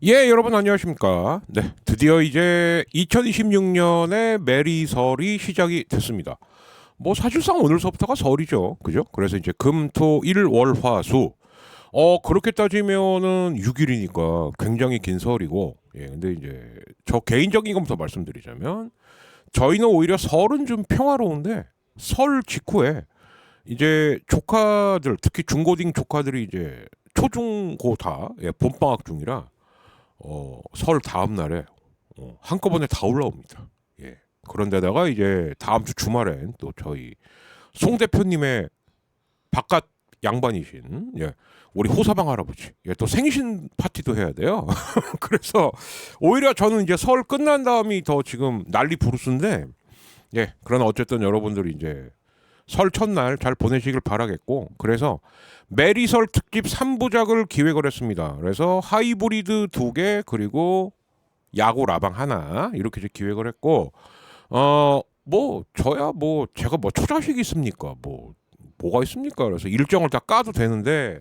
예, 여러분 안녕하십니까? 네, 드디어 이제 2026년의 메리설이 시작이 됐습니다. 뭐 사실상 오늘서부터가 설이죠, 그죠? 그래서 이제 금, 토, 일, 월, 화, 수. 그렇게 따지면은 6일이니까 굉장히 긴 설이고, 예, 근데 이제 저 개인적인 것부터 말씀드리자면, 저희는 오히려 설은 좀 평화로운데 설 직후에 이제 조카들, 특히 중고딩 조카들이 이제 초중고 다 봄방학 중이라 설 다음 날에 한꺼번에 다 올라옵니다. 예. 그런데다가 이제 다음 주 주말엔 또 저희 송 대표님의 바깥 양반이신 우리 호사방 할아버지 또 생신 파티도 해야 돼요. 그래서 오히려 저는 이제 설 끝난 다음이 더 지금 난리 부르스인데 그러나 어쨌든 여러분들이 이제 설 첫날 잘 보내시길 바라겠고, 그래서 메리설 특집 3부작을 기획을 했습니다. 그래서 하이브리드 2개 그리고 야구 라방 하나 이렇게 이제 기획을 했고, 뭐 저야 뭐 제가 뭐 초자식이 있습니까? 뭐가 있습니까? 그래서 일정을 다 까도 되는데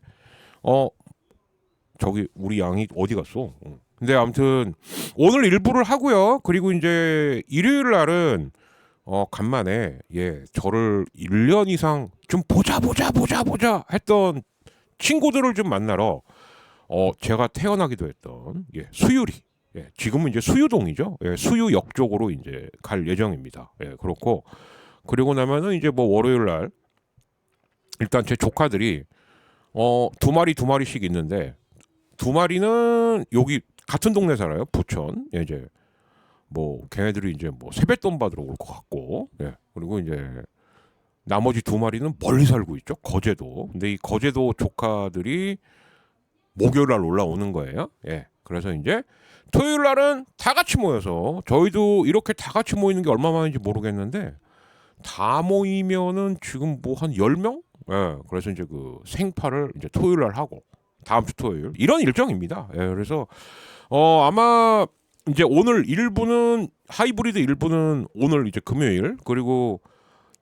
저기 우리 양이 어디 갔어? 근데 아무튼 오늘 일부를 하고요. 그리고 이제 일요일 날은 간만에 저를 1년 이상 좀 보자 했던 친구들을 좀 만나러 제가 태어나기도 했던 수유리, 지금은 이제 수유동이죠. 수유역 쪽으로 이제 갈 예정입니다. 그렇고, 그리고 나면은 이제 뭐 월요일 날 일단 제 조카들이 두 마리씩 있는데, 두 마리는 여기 같은 동네 살아요. 부천. 이제 뭐 걔네들이 이제 뭐 세뱃돈 받으러 올 것 같고, 그리고 이제 나머지 두 마리는 멀리 살고 있죠. 거제도. 근데 이 거제도 조카들이 목요일 날 올라오는 거예요. 그래서 이제 토요일 날은 다 같이 모여서, 저희도 이렇게 다 같이 모이는 게 얼마 만인지 모르겠는데 다 모이면은 지금 뭐 한 10명? 그래서 이제 그 생파를 이제 토요일 날 하고 다음 주 토요일 이런 일정입니다. 그래서 아마 이제 오늘 1부는 하이브리드 1부는 오늘 이제 금요일, 그리고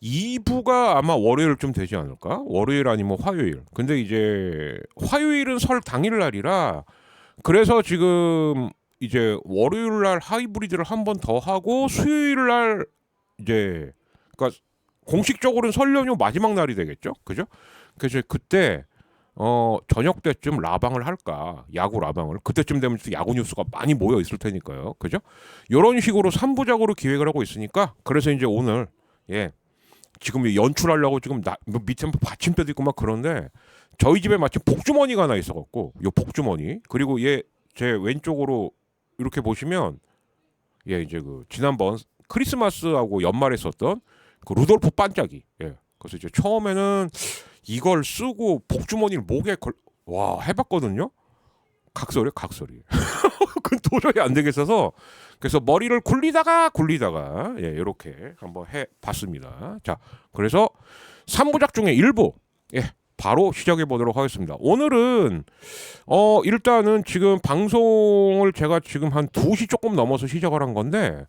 2부가 아마 월요일쯤 되지 않을까? 월요일 아니면 화요일. 근데 이제 화요일은 설 당일 날이라, 그래서 지금 이제 월요일 날 하이브리드를 한 번 더 하고 수요일 날 이제, 그러니까 공식적으로는 설 연휴 마지막 날이 되겠죠, 그죠? 그래서 그때 저녁 때쯤 라방을 할까, 야구 라방을. 그때쯤 되면 야구 뉴스가 많이 모여 있을 테니까요, 그죠? 이런 식으로 3부작으로 기획을 하고 있으니까, 그래서 이제 오늘 지금 연출하려고 지금 밑에 받침대도 있고 막 그런데, 저희 집에 마침 복주머니가 하나 있어갖고, 요 복주머니, 그리고 제 왼쪽으로 이렇게 보시면 이제 그 지난번 크리스마스하고 연말에 썼던 그 루돌프 반짝이. 그래서 이제 처음에는 이걸 쓰고 복주머니를 목에 와 해봤거든요. 각설이요, 각설이. 그건 도저히 안 되겠어서, 그래서 머리를 굴리다가 이렇게 한번 해봤습니다. 자, 그래서 3부작 중에 1부 바로 시작해 보도록 하겠습니다. 오늘은 일단은 지금 방송을 제가 지금 한 2시 조금 넘어서 시작을 한 건데,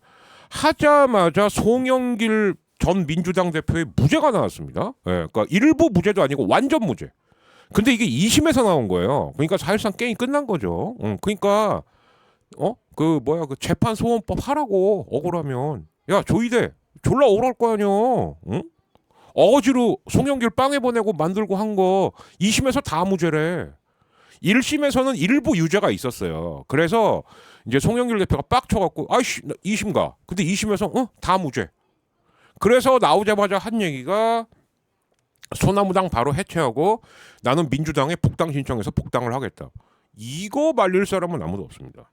하자마자 송영길 전 민주당 대표의 무죄가 나왔습니다. 그러니까 일부 무죄도 아니고 완전 무죄. 근데 이게 2심에서 나온 거예요. 그러니까 사실상 게임이 끝난 거죠. 그러니까 그 재판 소원법 하라고, 억울하면. 야, 조이대 졸라 억울할 거 아니야. 응? 어거지로 송영길 빵에 보내고 만들고 한 거 2심에서 다 무죄래. 1심에서는 일부 유죄가 있었어요. 그래서 이제 송영길 대표가 빡쳐갖고, 아이씨, 2심 가. 근데 2심에서 다 무죄. 그래서 나오자마자 한 얘기가, 소나무당 바로 해체하고 나는 민주당에 복당 신청해서 복당을 하겠다. 이거 말릴 사람은 아무도 없습니다.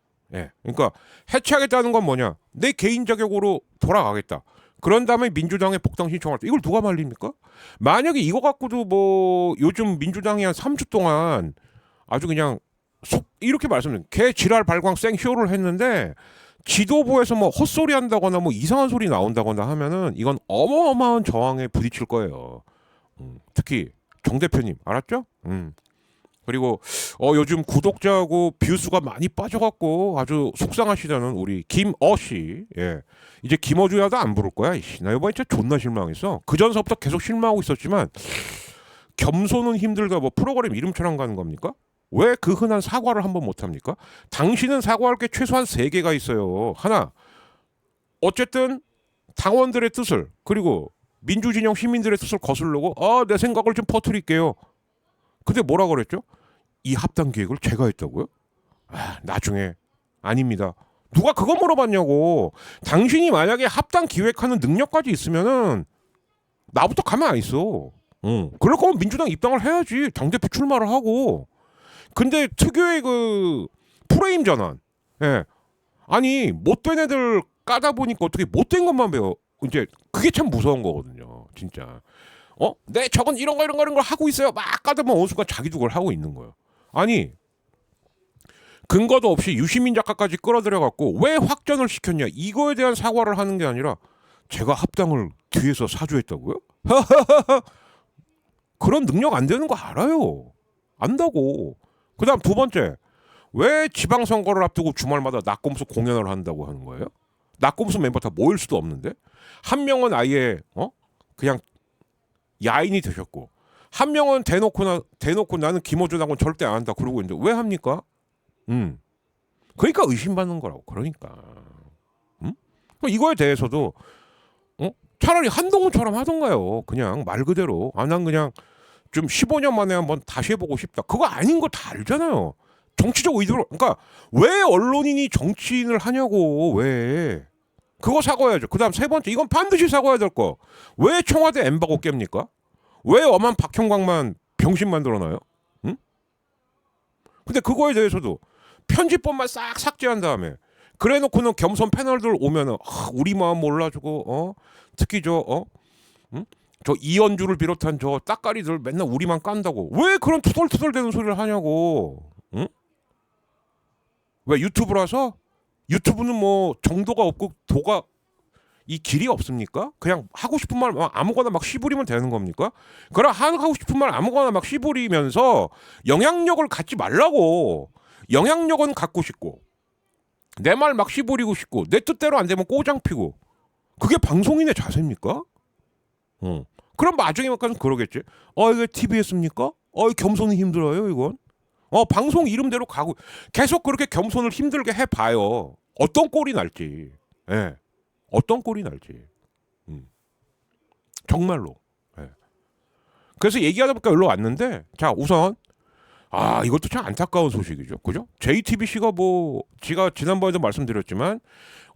그러니까 해체하겠다는 건 뭐냐? 내 개인 자격으로 돌아가겠다. 그런 다음에 민주당에 복당 신청할 때 이걸 누가 말립니까? 만약에 이거 갖고도 뭐 요즘 민주당이 한 3주 동안 아주 그냥 이렇게 말씀드린 개 지랄 발광 생쇼를 했는데, 지도부에서 뭐 헛소리 한다거나 뭐 이상한 소리 나온다거나 하면은 이건 어마어마한 저항에 부딪힐 거예요. 특히 정 대표님 알았죠? 그리고 요즘 구독자하고 뷰수가 많이 빠져갖고 아주 속상하시다는 우리 김어 씨, 이제 김어주야도 안 부를 거야. 나 이번에 진짜 존나 실망했어. 그 전서부터 계속 실망하고 있었지만, 겸손은 힘들다 뭐 프로그램 이름처럼 가는 겁니까? 왜 그 흔한 사과를 한번 못 합니까? 당신은 사과할 게 최소한 세 개가 있어요. 하나, 어쨌든 당원들의 뜻을 그리고 민주진영 시민들의 뜻을 거스르고 내 생각을 좀 퍼뜨릴게요. 근데 뭐라 그랬죠? 이 합당 기획을 제가 했다고요? 나중에 아닙니다. 누가 그거 물어봤냐고. 당신이 만약에 합당 기획하는 능력까지 있으면은 나부터 가만 안 있어. 그럴 거면 민주당 입당을 해야지. 당대표 출마를 하고. 근데 특유의 그 프레임 전환. 예. 아니 못된 애들 까다 보니까 어떻게 못된 것만 배워. 이제 그게 참 무서운 거거든요. 진짜. 네 저건 이런 거 하고 있어요. 막 까다 보면 어느 순간 자기도 그걸 하고 있는 거예요. 아니 근거도 없이 유시민 작가까지 끌어들여 갖고 왜 확전을 시켰냐 이거에 대한 사과를 하는 게 아니라 제가 합당을 뒤에서 사주했다고요? 그런 능력 안 되는 거 알아요. 안다고. 그다음 두 번째 왜 지방선거를 앞두고 주말마다 낙검수 공연을 한다고 하는 거예요? 낙검수 멤버 다 모일 수도 없는데 한 명은 아예 그냥 야인이 되셨고 한 명은 대놓고 나는 김어준하고는 절대 안 한다 그러고 있는데 왜 합니까? 그러니까 의심받는 거라고. 그러니까 이거에 대해서도 차라리 한동훈처럼 하던가요. 그냥 말 그대로 난 그냥 좀 15년 만에 한번 다시 해보고 싶다. 그거 아닌 거 다 알잖아요. 정치적 의도로. 그러니까 왜 언론인이 정치인을 하냐고. 왜. 그거 사과해야죠. 그다음 세 번째 이건 반드시 사과해야 될 거. 왜 청와대 엠바고 깹니까? 왜 엄한 박형광만 병신 만들어놔요? 응? 근데 그거에 대해서도 편집본만 싹 삭제한 다음에 그래놓고는 겸손 패널들 오면은 우리 마음 몰라주고 특히 응? 저 이현주를 비롯한 저 따까리들 맨날 우리만 깐다고 왜 그런 투덜투덜대는 소리를 하냐고. 응? 왜 유튜브라서? 유튜브는 뭐 정도가 없고 도가 이 길이 없습니까? 그냥 하고 싶은 말 아무거나 막 씹으리면 되는 겁니까? 그럼 하고 싶은 말 아무거나 막 씹으리면서 영향력을 갖지 말라고. 영향력은 갖고 싶고 내 말 막 씹으리고 싶고 내 뜻대로 안 되면 꼬장 피고 그게 방송인의 자세입니까? 그럼 나중에 가서 그러겠지. 이게 TBS입니까? 겸손이 힘들어요 이건. 방송 이름대로 가고 계속 그렇게 겸손을 힘들게 해봐요. 어떤 꼴이 날지. 예. 어떤 꼴이 날지. 정말로. 예. 그래서 얘기하다 보니까 여기로 왔는데 자 우선 이것도 참 안타까운 소식이죠. 그죠? JTBC가 제가 지난번에도 말씀드렸지만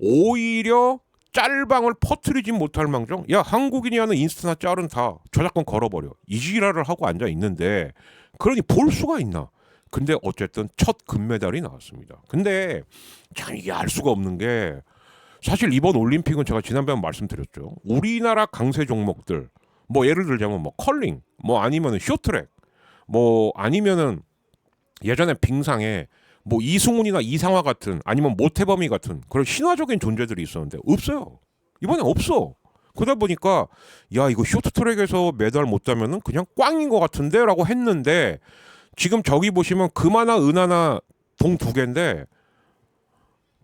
오히려 짤방을 퍼뜨리진 못할 망정 야 한국인이 하는 인스타나 짤은 다 저작권 걸어버려. 이 지랄을 하고 앉아 있는데 그러니 볼 수가 있나. 근데 어쨌든 첫 금메달이 나왔습니다. 근데 참 이게 알 수가 없는 게 사실 이번 올림픽은 제가 지난번에 말씀드렸죠. 우리나라 강세 종목들 예를 들자면 컬링 아니면은 쇼트랙 아니면은 예전에 빙상에 이승훈이나 이상화 같은 아니면 모태범이 같은 그런 신화적인 존재들이 있었는데 없어요. 이번에 없어. 그러다 보니까 야 이거 쇼트트랙에서 메달 못 따면은 그냥 꽝인 것 같은데라고 했는데 지금 저기 보시면 금하나 은하나 동 두 개인데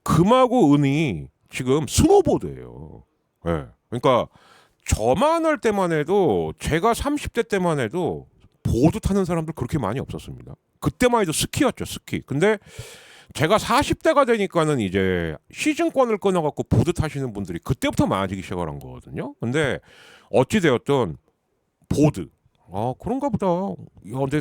금하고 은이 지금 스노보드예요. 네. 그러니까 저만 할 때만 해도 제가 30대 때만 해도 보드 타는 사람들 그렇게 많이 없었습니다. 그때만 해도 스키였죠, 스키. 근데 제가 40대가 되니까는 이제 시즌권을 끊어갖고 보드 타시는 분들이 그때부터 많아지기 시작을 한 거거든요. 근데 어찌되었든 보드. 그런가 보다. 야, 근데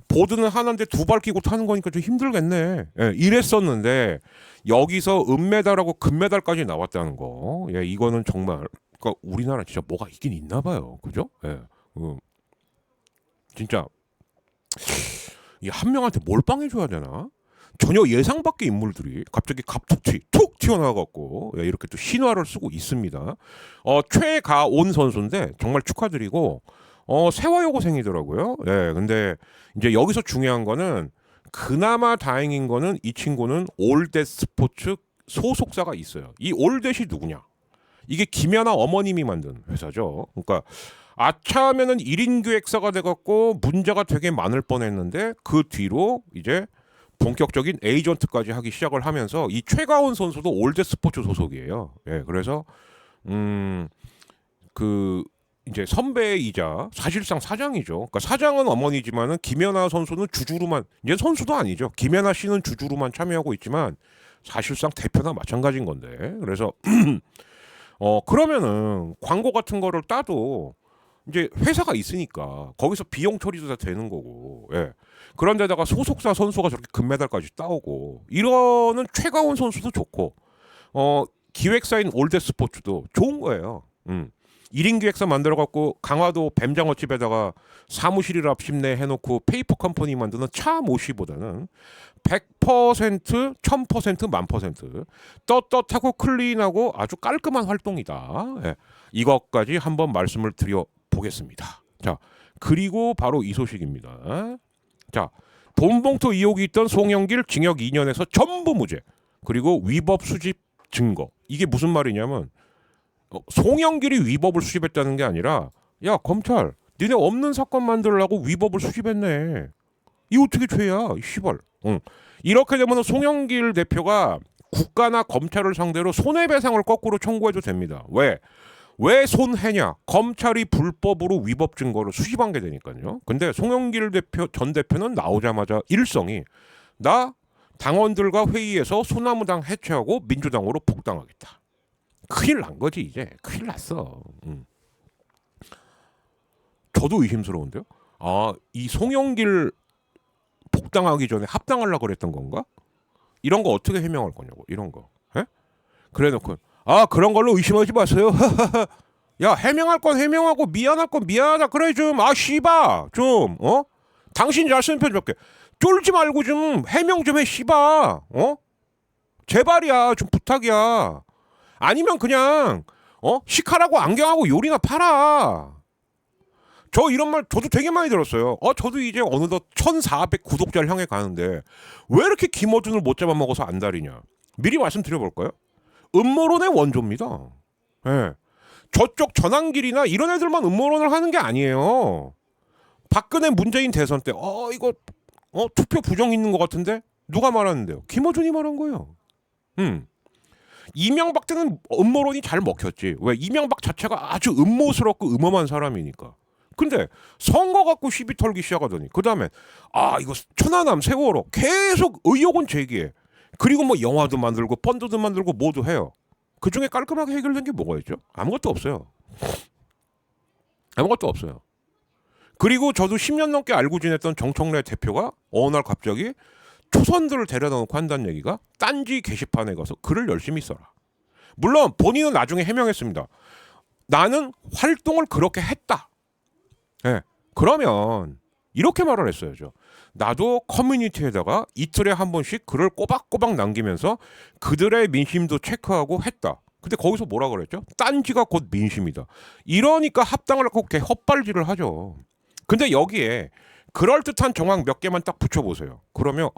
보드는 하나인데 두 발 끼고 타는 거니까 좀 힘들겠네. 예, 이랬었는데 여기서 은메달하고 금메달까지 나왔다는 거. 예, 이거는 정말 그러니까 우리나라 진짜 뭐가 있긴 있나 봐요. 그죠? 예. 진짜 이 한 명한테 몰빵해 줘야 되나? 전혀 예상 밖의 인물들이 갑자기 갑툭튀 툭 튀어나와갖고 예, 이렇게 또 신화를 쓰고 있습니다. 최가온 선수인데 정말 축하드리고 세화여고생이더라고요. 예, 근데 이제 여기서 중요한 거는 그나마 다행인 거는 이 친구는 올댓 스포츠 소속사가 있어요. 이 올댓이 누구냐? 이게 김연아 어머님이 만든 회사죠. 그러니까 아차하면은 1인 기획사가 돼갖고 문제가 되게 많을 뻔했는데 그 뒤로 이제 본격적인 에이전트까지 하기 시작을 하면서 이 최가온 선수도 올댓 스포츠 소속이에요. 예, 그래서 그 이제 선배이자 사실상 사장이죠. 그러니까 사장은 어머니지만은 김연아 선수는 주주로만, 이제 선수도 아니죠. 김연아 씨는 주주로만 참여하고 있지만 사실상 대표나 마찬가지인 건데. 그래서 그러면은 광고 같은 거를 따도 이제 회사가 있으니까 거기서 비용 처리도 다 되는 거고. 예. 그런데다가 소속사 선수가 저렇게 금메달까지 따오고 이러는 최가원 선수도 좋고 기획사인 올드스포츠도 좋은 거예요. 1인 기획사 만들어갖고 강화도 뱀장어집에다가 사무실이라 앞심내 해놓고 페이퍼 컴퍼니 만드는 차 모시보다는 100%, 1000%, 1000% 떳떳하고 클린하고 아주 깔끔한 활동이다. 예. 이것까지 한번 말씀을 드려보겠습니다. 자, 그리고 바로 이 소식입니다. 자, 돈봉투 의혹이 있던 송영길 징역 2년에서 전부 무죄. 그리고 위법 수집 증거. 이게 무슨 말이냐면 송영길이 위법을 수집했다는 게 아니라 야 검찰 니네 없는 사건 만들려고 위법을 수집했네. 이 어떻게 죄야 이 씨발. 이렇게 되면 송영길 대표가 국가나 검찰을 상대로 손해배상을 거꾸로 청구해도 됩니다. 왜 손해냐? 검찰이 불법으로 위법 증거를 수집한 게 되니까요. 근데 송영길 전 대표는 나오자마자 일성이 나 당원들과 회의에서 소나무당 해체하고 민주당으로 복당하겠다. 큰일 난 거지 이제. 큰일 났어. 저도 의심스러운데요. 이 송영길 복당하기 전에 합당하려고 그랬던 건가? 이런 거 어떻게 해명할 거냐고. 이런 거. 에? 그래놓고 그런 걸로 의심하지 마세요. 야 해명할 건 해명하고 미안할 건 미안하다 그래 좀. 씨바 좀 당신 잘 쓰는 편집할게. 쫄지 말고 좀 해명 좀 해 씨바. 제발이야 좀 부탁이야. 아니면 그냥 시카라고 안경하고 요리나 팔아. 저 이런 말 저도 되게 많이 들었어요. 저도 이제 어느덧 1400 구독자를 향해 가는데 왜 이렇게 김어준을 못 잡아먹어서 안달이냐. 미리 말씀드려볼까요? 음모론의 원조입니다. 예. 저쪽 전환길이나 이런 애들만 음모론을 하는 게 아니에요. 박근혜 문재인 대선 때 이거 투표 부정 있는 것 같은데 누가 말하는데요? 김어준이 말한 거예요. 이명박 때는 음모론이 잘 먹혔지. 왜? 이명박 자체가 아주 음모스럽고 음험한 사람이니까. 근데 선거 갖고 시비 털기 시작하더니 그 다음에 이거 천안함 세월호 계속 의혹은 제기해. 그리고 뭐 영화도 만들고 펀드도 만들고 뭐도 해요. 그중에 깔끔하게 해결된 게 뭐가 있죠? 아무것도 없어요. 아무것도 없어요. 그리고 저도 10년 넘게 알고 지냈던 정청래 대표가 어느 날 갑자기 초선들을 데려다 놓고 한다는 얘기가 딴지 게시판에 가서 글을 열심히 써라. 물론 본인은 나중에 해명했습니다. 나는 활동을 그렇게 했다. 네. 그러면 이렇게 말을 했어야죠. 나도 커뮤니티에다가 이틀에 한 번씩 글을 꼬박꼬박 남기면서 그들의 민심도 체크하고 했다. 근데 거기서 뭐라 그랬죠? 딴지가 곧 민심이다. 이러니까 합당을 하고 이렇게 헛발질을 하죠. 근데 여기에 그럴듯한 정황 몇 개만 딱 붙여보세요. 그러면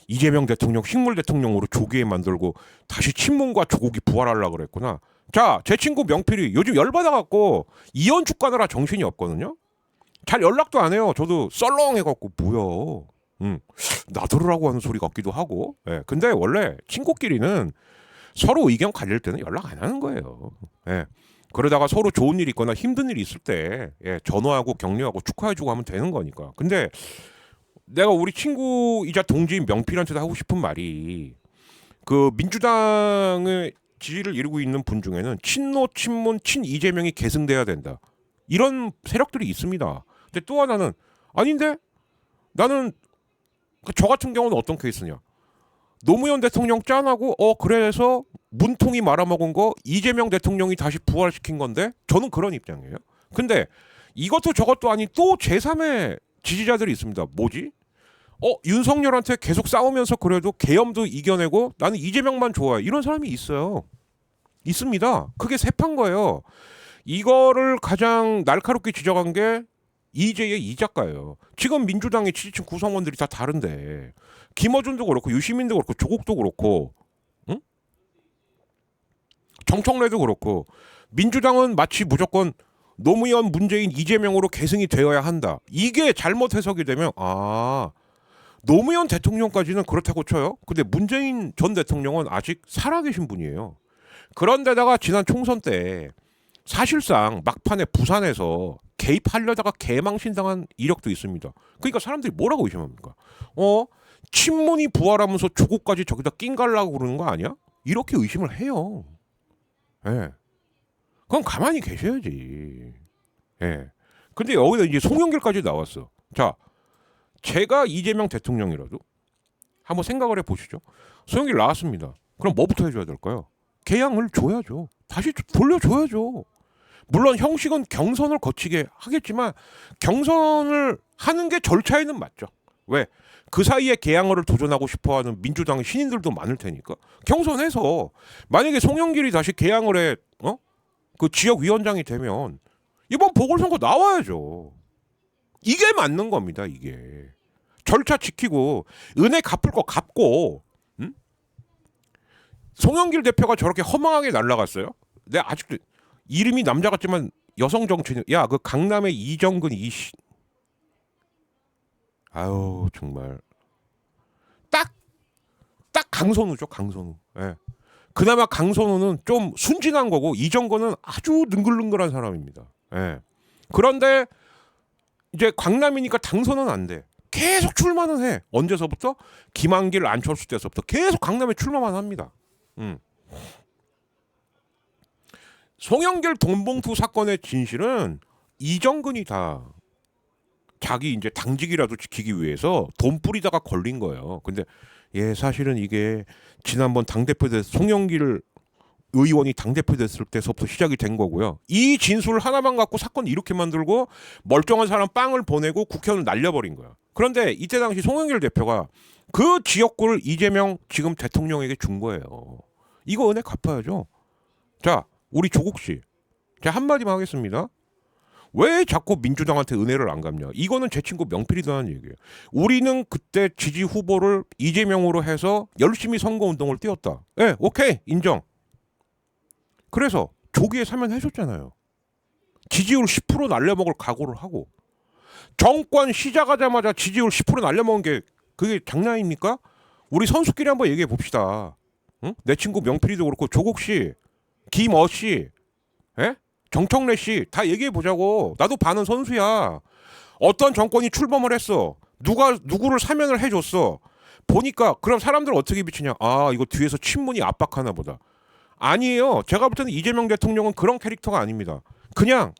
이재명 대통령 식물 대통령으로 조기에 만들고 다시 친문과 조국이 부활하려고 그랬구나. 자, 제 친구 명필이 요즘 열받아갖고 이연축 가느라 정신이 없거든요. 잘 연락도 안 해요. 저도 썰렁해갖고 뭐야. 나들으라고 하는 소리 같기도 하고. 예. 근데 원래 친구끼리는 서로 의견 갈릴 때는 연락 안 하는 거예요. 예. 그러다가 서로 좋은 일 있거나 힘든 일 있을 때 전화하고 격려하고 축하해주고 하면 되는 거니까. 근데 내가 우리 친구이자 동지인 명필한테도 하고 싶은 말이 그 민주당의 지지를 이루고 있는 분 중에는 친노, 친문, 친 이재명이 계승돼야 된다. 이런 세력들이 있습니다. 근데 또 하나는 아닌데 나는 저 같은 경우는 어떤 케이스냐. 노무현 대통령 짠하고 그래서 문통이 말아먹은 거 이재명 대통령이 다시 부활시킨 건데 저는 그런 입장이에요. 근데 이것도 저것도 아닌 또 제3의 지지자들이 있습니다. 뭐지? 윤석열한테 계속 싸우면서 그래도 계엄도 이겨내고 나는 이재명만 좋아해. 이런 사람이 있어요. 있습니다. 그게 셉한 거예요. 이거를 가장 날카롭게 지적한 게 이재의 이 작가예요. 지금 민주당의 지지층 구성원들이 다 다른데 김어준도 그렇고 유시민도 그렇고 조국도 그렇고 정청래도 그렇고 민주당은 마치 무조건 노무현 문재인 이재명으로 계승이 되어야 한다. 이게 잘못 해석이 되면 노무현 대통령까지는 그렇다고 쳐요. 근데 문재인 전 대통령은 아직 살아계신 분이에요. 그런데다가 지난 총선 때 사실상 막판에 부산에서 개입하려다가 개망신당한 이력도 있습니다. 그러니까 사람들이 뭐라고 의심합니까? 친문이 부활하면서 조국까지 저기다 낑갈라고 그러는 거 아니야? 이렇게 의심을 해요. 예. 그럼 가만히 계셔야지. 예. 근데 여기다 이제 송영길까지 나왔어. 자, 제가 이재명 대통령이라도 한번 생각을 해보시죠. 송영길 나왔습니다. 그럼 뭐부터 해줘야 될까요? 개양을 줘야죠. 다시 돌려줘야죠. 물론 형식은 경선을 거치게 하겠지만 경선을 하는 게 절차에는 맞죠. 왜? 그 사이에 개항을 도전하고 싶어하는 민주당 신인들도 많을 테니까 경선해서 만약에 송영길이 다시 개항을 해, 그 지역 위원장이 되면 이번 보궐선거 나와야죠. 이게 맞는 겁니다. 이게 절차 지키고 은혜 갚을 거 갚고. 송영길 대표가 저렇게 허망하게 날라갔어요. 내가 아직도 이름이 남자 같지만 여성 정치인. 야, 그 강남의 이정근 이씨. 아유 정말 딱 강선우죠. 강선우. 예. 그나마 강선우는 좀 순진한 거고 이정근은 아주 능글능글한 사람입니다. 예. 그런데 이제 강남이니까 당선은 안 돼. 계속 출마는 해. 언제서부터? 김한길 안철수 때서부터 계속 강남에 출마만 합니다. 송영길 돈봉투 사건의 진실은 이정근이 다 자기 이제 당직이라도 지키기 위해서 돈 뿌리다가 걸린 거예요. 근데 사실은 이게 지난번 당대표 때 송영길 의원이 당대표 됐을 때서부터 시작이 된 거고요. 이 진술 하나만 갖고 사건 이렇게 만들고 멀쩡한 사람 빵을 보내고 국회의원을 날려버린 거야. 그런데 이때 당시 송영길 대표가 그 지역구를 이재명 지금 대통령에게 준 거예요. 이거 은혜 갚아야죠. 자, 우리 조국 씨, 제가 한마디만 하겠습니다. 왜 자꾸 민주당한테 은혜를 안 갚냐? 이거는 제 친구 명필이도 하는 얘기예요. 우리는 그때 지지 후보를 이재명으로 해서 열심히 선거운동을 뛰었다. 오케이, 인정. 그래서 조기에 사면해줬잖아요. 지지율 10% 날려먹을 각오를 하고 정권 시작하자마자 지지율 10% 날려먹은 게 그게 장난입니까? 우리 선수끼리 한번 얘기해 봅시다. 응? 내 친구 명필이도 그렇고 조국 씨, 김어 씨, 정청래 씨 다 얘기해 보자고. 나도 반은 선수야. 어떤 정권이 출범을 했어. 누구를 사면을 해줬어. 보니까 그럼 사람들 어떻게 비치냐? 아, 이거 뒤에서 친문이 압박하나 보다. 아니에요. 제가 볼 때는 이재명 대통령은 그런 캐릭터가 아닙니다. 그냥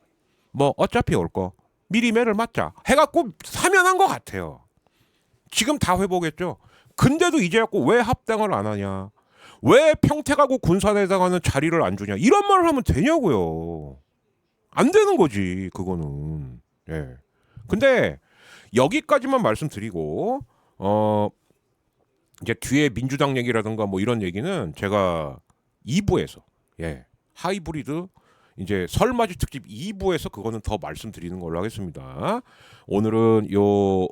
뭐 어차피 올 거 미리 매를 맞자 해갖고 사면한 것 같아요. 지금 다 회복했죠. 근데도 이제 갖고 왜 합당을 안 하냐? 왜 평택하고 군산에 해당하는 자리를 안 주냐? 이런 말을 하면 되냐고요. 안 되는 거지 그거는. 예. 근데 여기까지만 말씀드리고 이제 뒤에 민주당 얘기라든가 뭐 이런 얘기는 제가 2부에서 하이브리드 이제 설맞이 특집 2부에서 그거는 더 말씀드리는 걸로 하겠습니다. 오늘은 요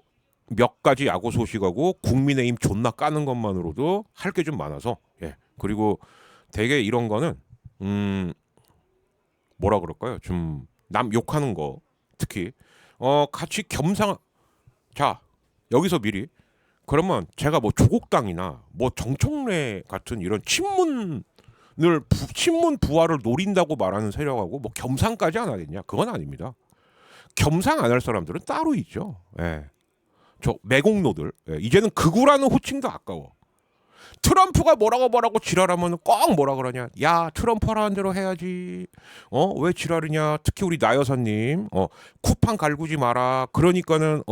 몇 가지 야구 소식하고 국민의힘 존나 까는 것만으로도 할 게 좀 많아서 그리고 되게 이런 거는 뭐라 그럴까요? 좀 남 욕하는 거 특히 같이 겸상. 자, 여기서 미리 그러면 제가 뭐 조국당이나 뭐 정청래 같은 이런 친문 부활을 노린다고 말하는 세력하고 뭐 겸상까지 안 하겠냐? 그건 아닙니다. 겸상 안 할 사람들은 따로 있죠. 저 매국노들. 이제는 극우라는 호칭도 아까워. 트럼프가 뭐라고 지랄하면 꼭 뭐라 그러냐? 야, 트럼프 하라는 대로 해야지. 왜 지랄이냐? 특히 우리 나 여사님. 쿠팡 갈구지 마라. 그러니까는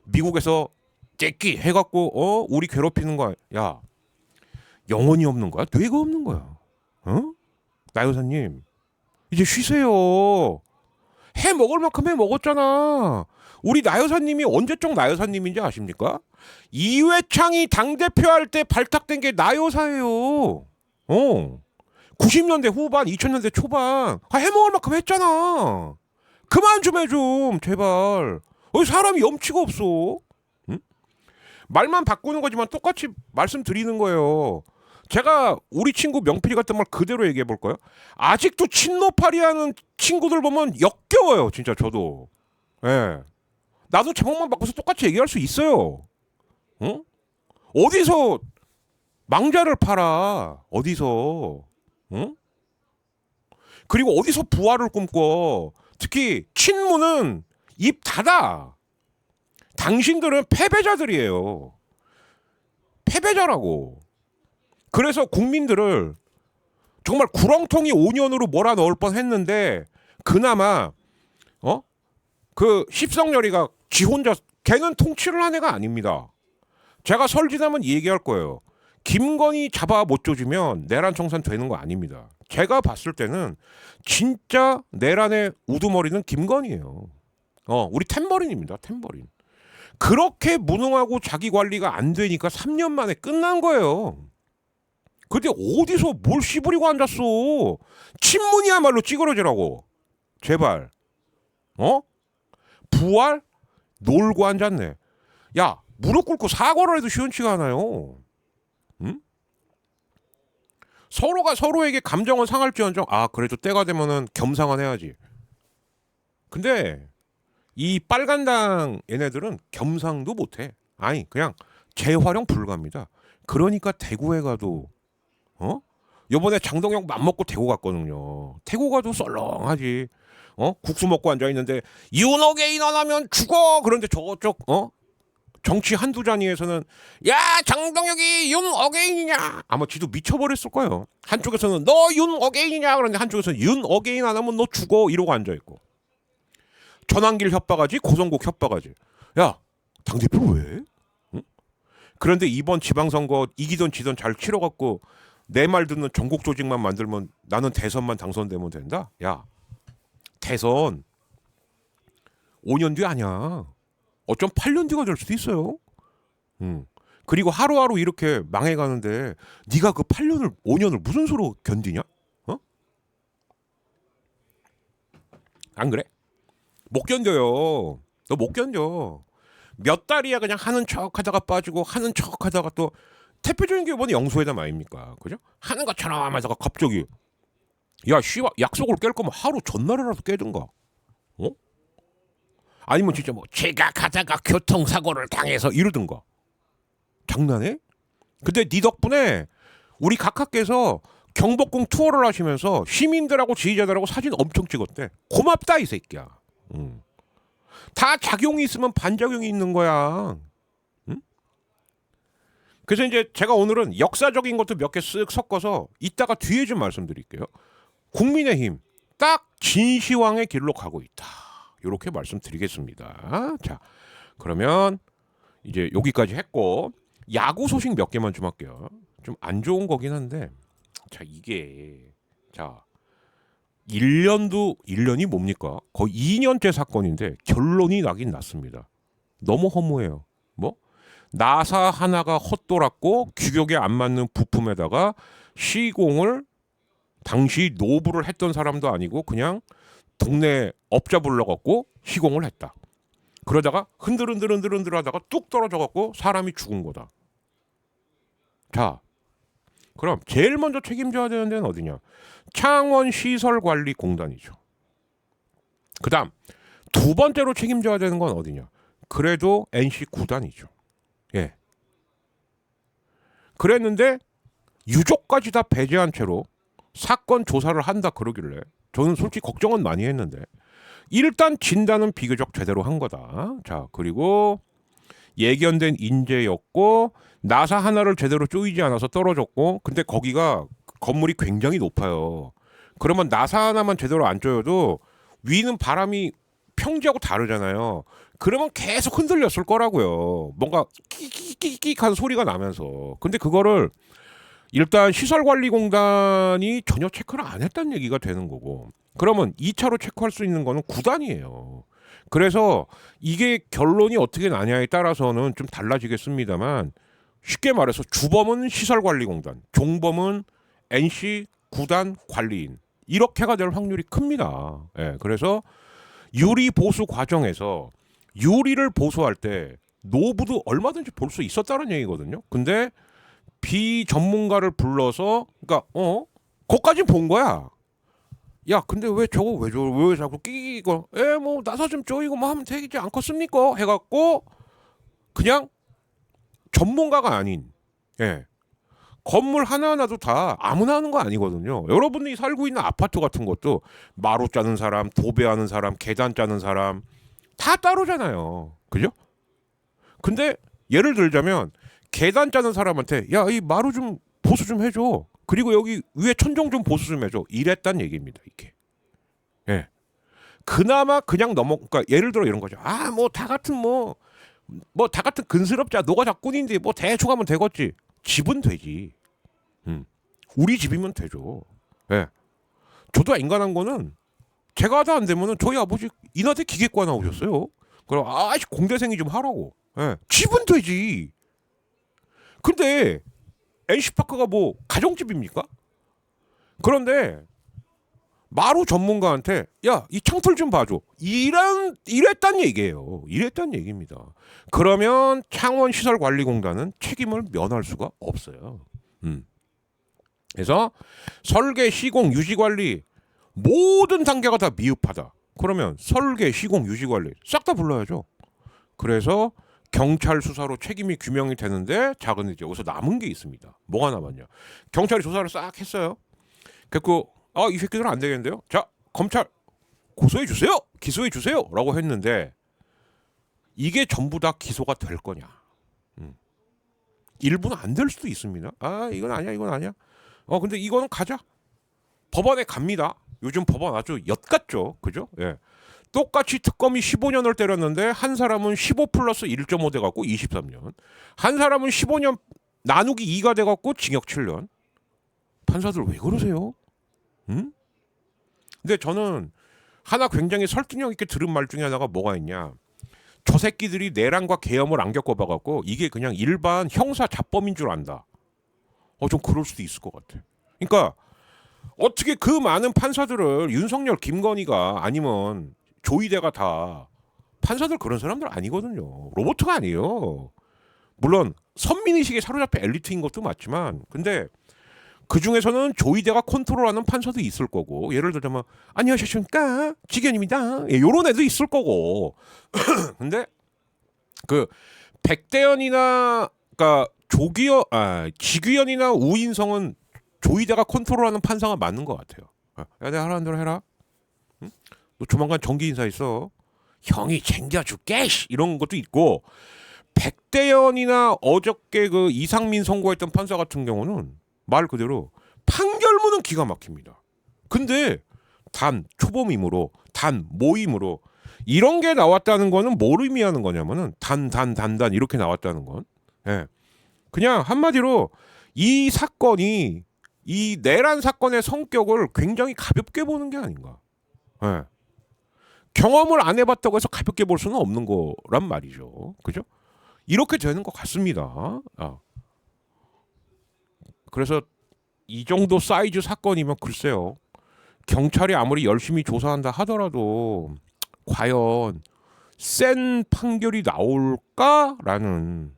미국에서 째끼 해갖고 우리 괴롭히는 거야. 야, 영혼이 없는 거야? 뇌가 없는 거야. 나 여사님 이제 쉬세요. 해 먹을 만큼 해 먹었잖아. 우리 나 여사님이 언제적 나 여사님인지 아십니까? 이회창이 당대표 할 때 발탁된 게 나 여사예요. 90년대 후반 2000년대 초반 해 먹을 만큼 했잖아. 그만 좀 해 좀 제발. 사람이 염치가 없어. 응? 말만 바꾸는 거지만 똑같이 말씀드리는 거예요. 제가 우리 친구 명필이 같은 말 그대로 얘기해 볼까요? 아직도 친노파리 하는 친구들 보면 역겨워요. 진짜 저도. 나도 제목만 바꿔서 똑같이 얘기할 수 있어요. 어디서 망자를 팔아? 어디서? 그리고 어디서 부활을 꿈꿔. 특히 친문은 입 닫아. 당신들은 패배자들이에요. 패배자라고. 그래서 국민들을 정말 구렁텅이 5년으로 몰아넣을 뻔했는데 그나마 그 십성열이가 지 혼자 걔는 통치를 한 애가 아닙니다. 제가 설지나면 얘기할 거예요. 김건희 잡아 못 조지면 내란 청산 되는 거 아닙니다. 제가 봤을 때는 진짜 내란의 우두머리는 김건희예요. 우리 탬버린입니다. 탬버린. 그렇게 무능하고 자기 관리가 안 되니까 3년 만에 끝난 거예요. 근데 어디서 뭘 씨부리고 앉았어. 친문이야말로 찌그러지라고. 제발. 부활? 놀고 앉았네. 야, 무릎 꿇고 사과를 해도 시원치가 않아요. 응? 서로가 서로에게 감정은 상할지언정 그래도 때가 되면은 겸상은 해야지. 근데 이 빨간당 얘네들은 겸상도 못해. 아니 그냥 재활용 불가합니다. 그러니까 대구에 가도 요번에 장동영 맘먹고 대구 갔거든요. 대구 가도 썰렁하지. 국수 먹고 앉아있는데 윤어게인 안 하면 죽어. 그런데 저쪽 정치 한두 잔위에서는 야 장동혁이 윤어게인이냐 아마 지도 미쳐버렸을 거예요. 한쪽에서는 너 윤어게인이냐 그런데 한쪽에서는 윤어게인 안 하면 너 죽어 이러고 앉아있고. 전환길 협박하지 고성국 협박하지. 야 당대표 왜? 응? 그런데 이번 지방선거 이기던 지던 잘 치러갖고 내 말 듣는 전국 조직만 만들면 나는 대선만 당선되면 된다? 야 대선 5년 뒤 아니야. 어쩜 8년 뒤가 될 수도 있어요. 그리고 하루하루 이렇게 망해가는데 네가 그 8년을 5년을 무슨 수로 견디냐? 안 그래? 못 견뎌요. 너 못 견뎌. 몇 달이야 그냥 하는 척하다가 빠지고 하는 척하다가 또 대표적인 게 이번에 영수회담 아닙니까? 그죠? 하는 것처럼 하면서 갑자기 야 씨발 약속을 깰 거면 하루 전날이라도 깨든가. 아니면 진짜 뭐 제가 가다가 교통사고를 당해서 이러든가. 장난해? 근데 네 덕분에 우리 각하께서 경복궁 투어를 하시면서 시민들하고 지휘자들하고 사진 엄청 찍었대. 고맙다 이 새끼야. 다 작용이 있으면 반작용이 있는 거야. 응? 그래서 이제 제가 오늘은 역사적인 것도 몇 개 쓱 섞어서 이따가 뒤에 좀 말씀드릴게요. 국민의힘 딱 진시황의 길로 가고 있다. 이렇게 말씀드리겠습니다. 자, 그러면 이제 여기까지 했고 야구 소식 몇 개만 좀 할게요. 좀 안 좋은 거긴 한데 자 이게 1년이 뭡니까? 거의 2년째 사건인데 결론이 나긴 났습니다. 너무 허무해요. 뭐? 나사 하나가 헛돌았고 규격에 안 맞는 부품에다가 시공을 당시 노부를 했던 사람도 아니고 그냥 동네 업자 불러갖고 시공을 했다. 그러다가 흔들흔들 하다가 뚝 떨어져갖고 사람이 죽은 거다. 자, 그럼 제일 먼저 책임져야 되는 데는 어디냐? 창원시설관리공단이죠. 그 다음 두 번째로 책임져야 되는 건 어디냐? 그래도 NC 구단이죠. 예. 그랬는데 유족까지 다 배제한 채로 사건 조사를 한다 그러길래 저는 솔직히 걱정은 많이 했는데 일단 진단은 비교적 제대로 한 거다. 자, 그리고 예견된 인재였고 나사 하나를 제대로 조이지 않아서 떨어졌고 근데 거기가 건물이 굉장히 높아요. 그러면 나사 하나만 제대로 안 조여도 위는 바람이 평지하고 다르잖아요. 그러면 계속 흔들렸을 거라고요. 뭔가 끽끽끽끽 소리가 나면서. 근데 그거를 일단 시설관리공단이 전혀 체크를 안 했다는 얘기가 되는 거고 그러면 2차로 체크할 수 있는 거는 구단이에요. 그래서 이게 결론이 어떻게 나냐에 따라서는 좀 달라지겠습니다만 쉽게 말해서 주범은 시설관리공단, 종범은 NC 구단 관리인 이렇게가 될 확률이 큽니다. 예, 그래서 유리 보수 과정에서 유리를 보수할 때 노부도 얼마든지 볼 수 있었다는 얘기거든요. 근데 비전문가를 불러서 그러니까 거기까지 본 거야. 야 근데 왜 저거 왜 자꾸 끼고 뭐 나사 좀 쪼이고 뭐 하면 되지 않겠습니까? 해갖고 그냥 전문가가 아닌 건물 하나하나도 다 아무나 하는 거 아니거든요. 여러분이 살고 있는 아파트 같은 것도 마루 짜는 사람, 도배하는 사람, 계단 짜는 사람 다 따로잖아요. 그죠? 근데 예를 들자면 계단 짜는 사람한테 야, 이 마루 좀 보수 좀 해줘. 그리고 여기 위에 천정 좀 보수 좀 해줘. 이랬단 얘기입니다. 이게. 예. 그나마 그냥 그러니까 예를 들어 이런 거죠. 아, 뭐 다 같은 다 같은 근스럽자 노가 작꾼인데 뭐 대충 하면 되겠지. 집은 되지. 우리 집이면 되죠. 예. 저도 인간한 거는 제가 하다 안 되면은 저희 아버지 인하대 기계과 나오셨어요. 그럼 아씨 공대생이 좀 하라고. 예. 집은 되지. 근데 NC파크가 뭐 가정집입니까? 그런데 마루 전문가한테 야, 이 창틀 좀 봐줘. 이랬단 얘기예요. 이랬단 얘기입니다. 그러면 창원시설관리공단은 책임을 면할 수가 없어요. 그래서 설계, 시공, 유지관리 모든 단계가 다 미흡하다. 그러면 설계, 시공, 유지관리 싹 다 불러야죠. 그래서 경찰 수사로 책임이 규명이 되는데 작은 이제 여기서 남은 게 있습니다. 뭐가 남았냐? 경찰이 조사를 싹 했어요. 그래서 이 새끼들은 안 되겠는데요. 자, 검찰 고소해 주세요. 기소해 주세요라고 했는데 이게 전부 다 기소가 될 거냐? 일부는 안 될 수도 있습니다. 아, 이건 아니야, 이건 아니야. 근데 이거는 가자. 법원에 갑니다. 요즘 법원 아주 엿 같죠, 그죠? 예. 똑같이 특검이 15년을 때렸는데 한 사람은 15 플러스 1.5 돼갖고 23년, 한 사람은 15년 나누기 2가 돼갖고 징역 7년. 판사들 왜 그러세요? 근데 저는 하나 굉장히 설득력 있게 들은 말 중에 하나가 뭐가 있냐? 저 새끼들이 내란과 계엄을 안 겪어봐갖고 이게 그냥 일반 형사 잡범인 줄 안다. 좀 그럴 수도 있을 것 같아. 그러니까 어떻게 그 많은 판사들을 윤석열, 김건희가 아니면 조이대가 다 판사들 그런 사람들 아니거든요. 로봇가 아니에요. 물론 선민의식에 사로잡힌 엘리트인 것도 맞지만 근데 그 중에서는 조이대가 컨트롤하는 판사도 있을 거고 예를 들자면 안녕하십니까 지견입니다. 요런 애도 있을 거고 근데 그 백대현이나 그러니까 지규현이나 우인성은 조이대가 컨트롤하는 판사가 맞는 것 같아요. 야, 내가 하라는 대로 해라. 응? 너 조만간 정기 인사 있어. 형이 챙겨줄게. 이런 것도 있고 백대현이나 어저께 그 이상민 선고했던 판사 같은 경우는 말 그대로 판결문은 기가 막힙니다. 근데 단 초범임으로 단 모임으로 이런 게 나왔다는 거는 뭘 의미하는 거냐면은 단 이렇게 나왔다는 건 그냥 한마디로 이 사건이 이 내란 사건의 성격을 굉장히 가볍게 보는 게 아닌가. 경험을 안 해봤다고 해서 가볍게 볼 수는 없는 거란 말이죠. 그죠? 이렇게 되는 것 같습니다. 그래서 이 정도 사이즈 사건이면 글쎄요. 경찰이 아무리 열심히 조사한다 하더라도 과연 센 판결이 나올까라는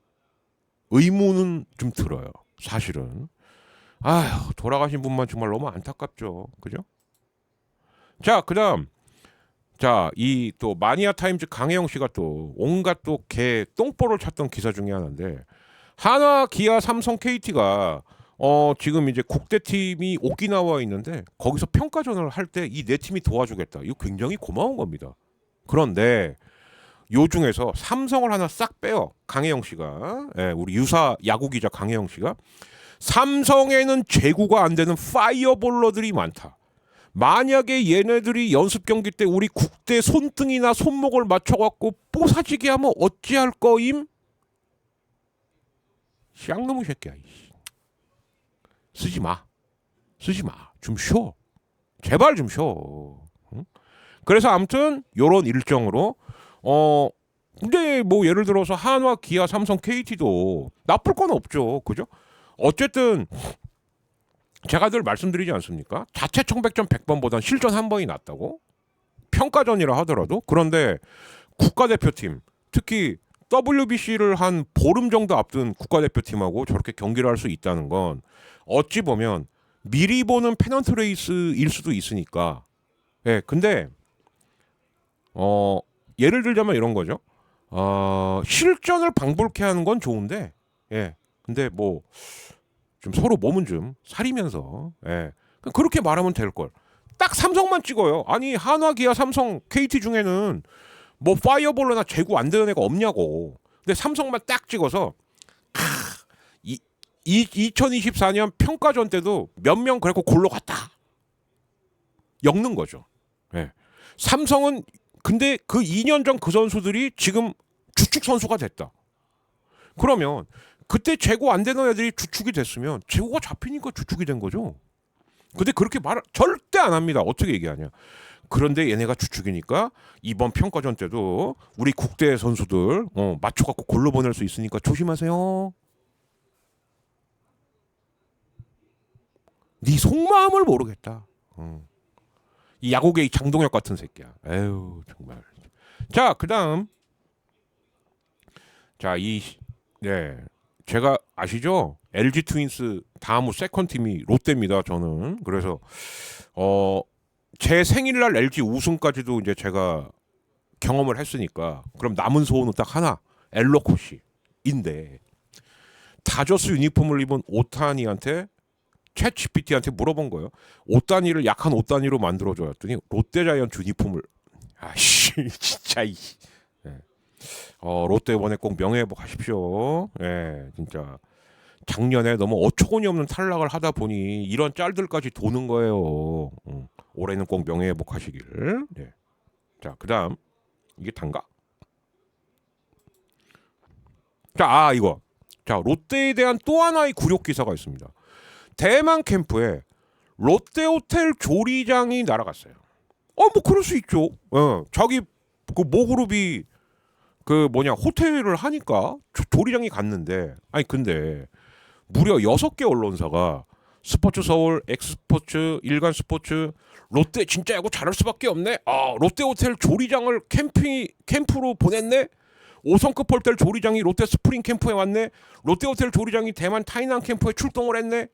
의문은 좀 들어요. 사실은. 아휴, 돌아가신 분만 정말 너무 안타깝죠. 그죠? 자, 그다음 이 또 마니아 타임즈 강혜영 씨가 또 온갖 또 개 똥볼을 찾던 기사 중에 하나인데 한화, 기아, 삼성, KT가 지금 이제 국대팀이 오키나와에 있는데 거기서 평가전을 할 때 이 네 팀이 도와주겠다. 이거 굉장히 고마운 겁니다. 그런데 요 중에서 삼성을 하나 싹 빼요. 강혜영 씨가 우리 유사 야구 기자 강혜영 씨가 삼성에는 제구가 안 되는 파이어볼러들이 많다. 만약에 얘네들이 연습 경기 때 우리 국대 손등이나 손목을 맞춰갖고 뽀사지게 하면 어찌할 거임? 쌍놈의 새끼야. 쓰지 마. 좀 쉬어. 제발 좀 쉬어. 응? 그래서 아무튼 요런 일정으로 근데 뭐 예를 들어서 한화, 기아, 삼성, KT도 나쁠 건 없죠. 그죠? 어쨌든 제가 늘 말씀드리지 않습니까? 자체 청백전 100번보단 실전 한 번이 낫다고? 평가전이라 하더라도. 그런데 국가대표팀, 특히 WBC를 한 보름 정도 앞둔 국가대표팀하고 저렇게 경기를 할 수 있다는 건 어찌 보면 미리 보는 페넌트 레이스일 수도 있으니까. 근데 예를 들자면 이런 거죠. 실전을 방불케 하는 건 좋은데 근데 뭐 좀 서로 몸은 좀 사리면서 예. 그렇게 말하면 될 걸. 딱 삼성만 찍어요. 아니 한화, 기아, 삼성, KT 중에는 뭐 파이어볼러나 제구 안 되는 애가 없냐고. 근데 삼성만 딱 찍어서 2024년 평가전 때도 몇 명 그래고 골로 갔다. 엮는 거죠. 예. 삼성은 근데 그 2년 전 그 선수들이 지금 주축 선수가 됐다. 그러면 그때 제고 안 되는 애들이 주축이 됐으면 제고가 잡히니까 주축이 된 거죠. 근데 그렇게 말 절대 안 합니다. 어떻게 얘기하냐. 그런데 얘네가 주축이니까 이번 평가전 때도 우리 국대 선수들 맞춰갖고 골로 보낼 수 있으니까 조심하세요. 네 속마음을 모르겠다. 이 야구계 이 장동혁 같은 새끼야. 에휴 정말. 자 그다음 네 제가 아시죠? LG 트윈스 다음 후 세컨 팀이 롯데입니다. 저는 그래서 제 생일날 LG 우승까지도 이제 제가 경험을 했으니까 그럼 남은 소원은 딱 하나 엘로코시인데 다저스 유니폼을 입은 오타니한테 챗 GPT한테 물어본 거예요. 옷 단위를 약한 옷 단위로 만들어줘야 했더니 롯데자이언트 유니폼을 아씨 진짜 이 네. 롯데 이번에 꼭 명예회복하십시오. 예, 진짜 작년에 너무 어처구니 없는 탈락을 하다 보니 이런 짤들까지 도는 거예요. 올해는 꼭 명예회복하시길. 네. 자, 그다음 이게 단가? 자, 이거. 자, 롯데에 대한 또 하나의 굴욕 기사가 있습니다. 대만 캠프에 롯데호텔 조리장이 날아갔어요. 뭐 그럴 수 있죠. 자기 그 모그룹이 그 호텔을 하니까 조리장이 갔는데 근데 무려 6개 언론사가 스포츠 서울, 엑스스포츠, 일간스포츠 롯데 진짜 야구 잘할 수밖에 없네. 롯데호텔 조리장을 캠프로 보냈네. 5성급 호텔 조리장이 롯데 스프링 캠프에 왔네. 롯데호텔 조리장이 대만 타이난 캠프에 출동을 했네.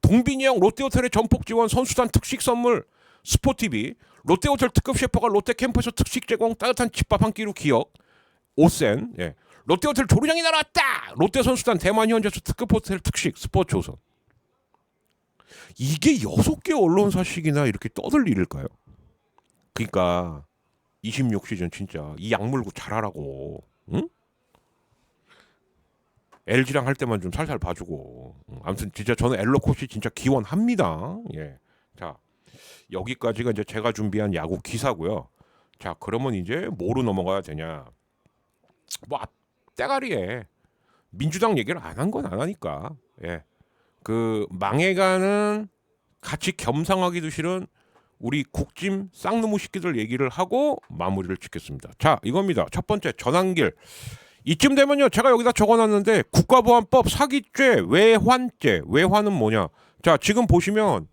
동빈이 형 롯데호텔의 전폭 지원 선수단 특식 선물 스포티비 롯데호텔 특급 셰프가 롯데 캠프에서 특식 제공 따뜻한 집밥 한 끼로 기억 오센 예. 롯데호텔 조리장이 날아왔다. 롯데 선수단 대만 현지에서 특급 호텔 특식 스포츠조선. 이게 6개 언론사씩이나 이렇게 떠들 일일까요? 그러니까 26시즌 진짜 이 약물고 잘하라고. 응? LG랑 할 때만 좀 살살 봐주고. 아무튼 진짜 저는 엘로코시 진짜 기원합니다. 예. 자 여기까지가 이제 제가 준비한 야구 기사고요. 자 그러면 이제 뭐로 넘어가야 되냐? 앞대가리에 민주당 얘기를 안 한 건 안 하니까. 예. 그 망해가는 같이 겸상하기도 싫은 우리 국짐 쌍놈의 새끼들 얘기를 하고 마무리를 짓겠습니다. 자 이겁니다. 첫 번째 전환길. 이쯤 되면요 제가 여기다 적어놨는데 국가보안법 사기죄 외환죄. 외환은 뭐냐? 자 지금 보시면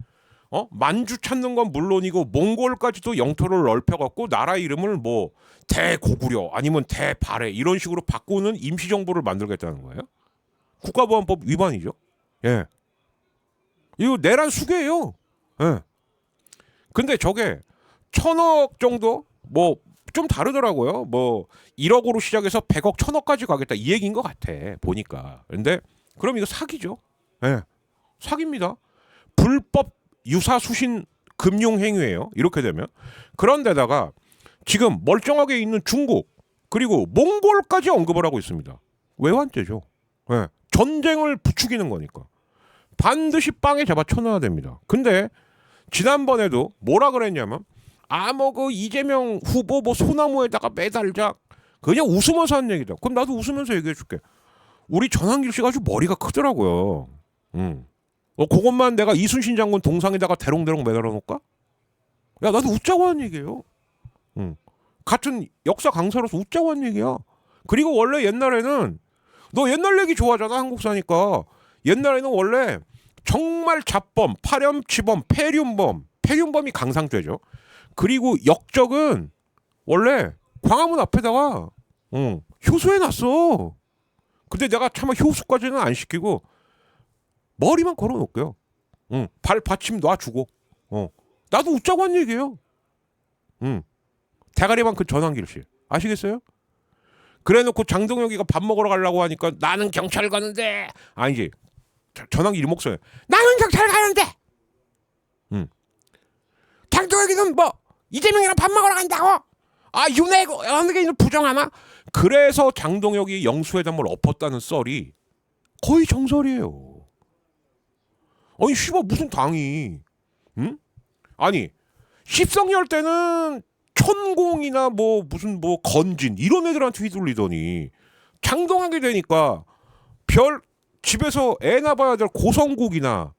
만주 찾는 건 물론이고 몽골까지도 영토를 넓혀갖고 나라 이름을 뭐 대고구려 아니면 대발해 이런 식으로 바꾸는 임시정부를 만들겠다는 거예요. 국가보안법 위반이죠. 예. 이거 내란 수괴예요. 예. 근데 저게 1,000억 정도 뭐 좀 다르더라고요. 뭐 1억으로 시작해서 100억 1,000억까지 가겠다 이 얘기인 것 같아 보니까. 근데 그럼 이거 사기죠. 예. 사기입니다. 불법 유사 수신 금융 행위예요. 이렇게 되면. 그런데다가 지금 멀쩡하게 있는 중국 그리고 몽골까지 언급을 하고 있습니다. 외환죄죠. 예. 전쟁을 부추기는 거니까. 반드시 빵에 잡아 쳐놔야 됩니다. 근데 지난번에도 뭐라 그랬냐면 뭐 그 이재명 후보 뭐 소나무에다가 매달자 그냥 웃으면서 한 얘기다. 그럼 나도 웃으면서 얘기해 줄게. 우리 전환길 씨가 아주 머리가 크더라고요. 그것만 내가 이순신 장군 동상에다가 대롱대롱 매달아 놓을까? 야 나도 웃자고 한 얘기예요. 같은 역사 강사로서 웃자고 한 얘기야. 그리고 원래 옛날에는 너 옛날 얘기 좋아하잖아 한국 사니까. 옛날에는 원래 정말 잡범, 파렴치범, 폐륜범이 강상죄죠. 그리고 역적은 원래 광화문 앞에다가 효소해놨어. 근데 내가 차마 효소까지는 안 시키고 머리만 걸어놓을게요. 발 받침 놔주고. 나도 웃자고 한 얘기예요. 대가리만큼 전환길 씨 아시겠어요? 그래놓고 장동혁이가 밥 먹으러 가려고 하니까 나는 경찰 가는데 아니지 전환기 일목소리. 나는 경찰 가는데. 장동혁이는 뭐 이재명이랑 밥 먹으러 간다고. 아 윤핵관은 부정하나? 그래서 장동혁이 영수회담을 엎었다는 썰이 거의 정설이에요. 아니 씨발 무슨 당이? 응? 아니 십성열 때는 천공이나 뭐 무슨 뭐 건진 이런 애들한테 휘둘리더니 장동혁이 되니까 별 집에서 애 낳아야 될 고성국이나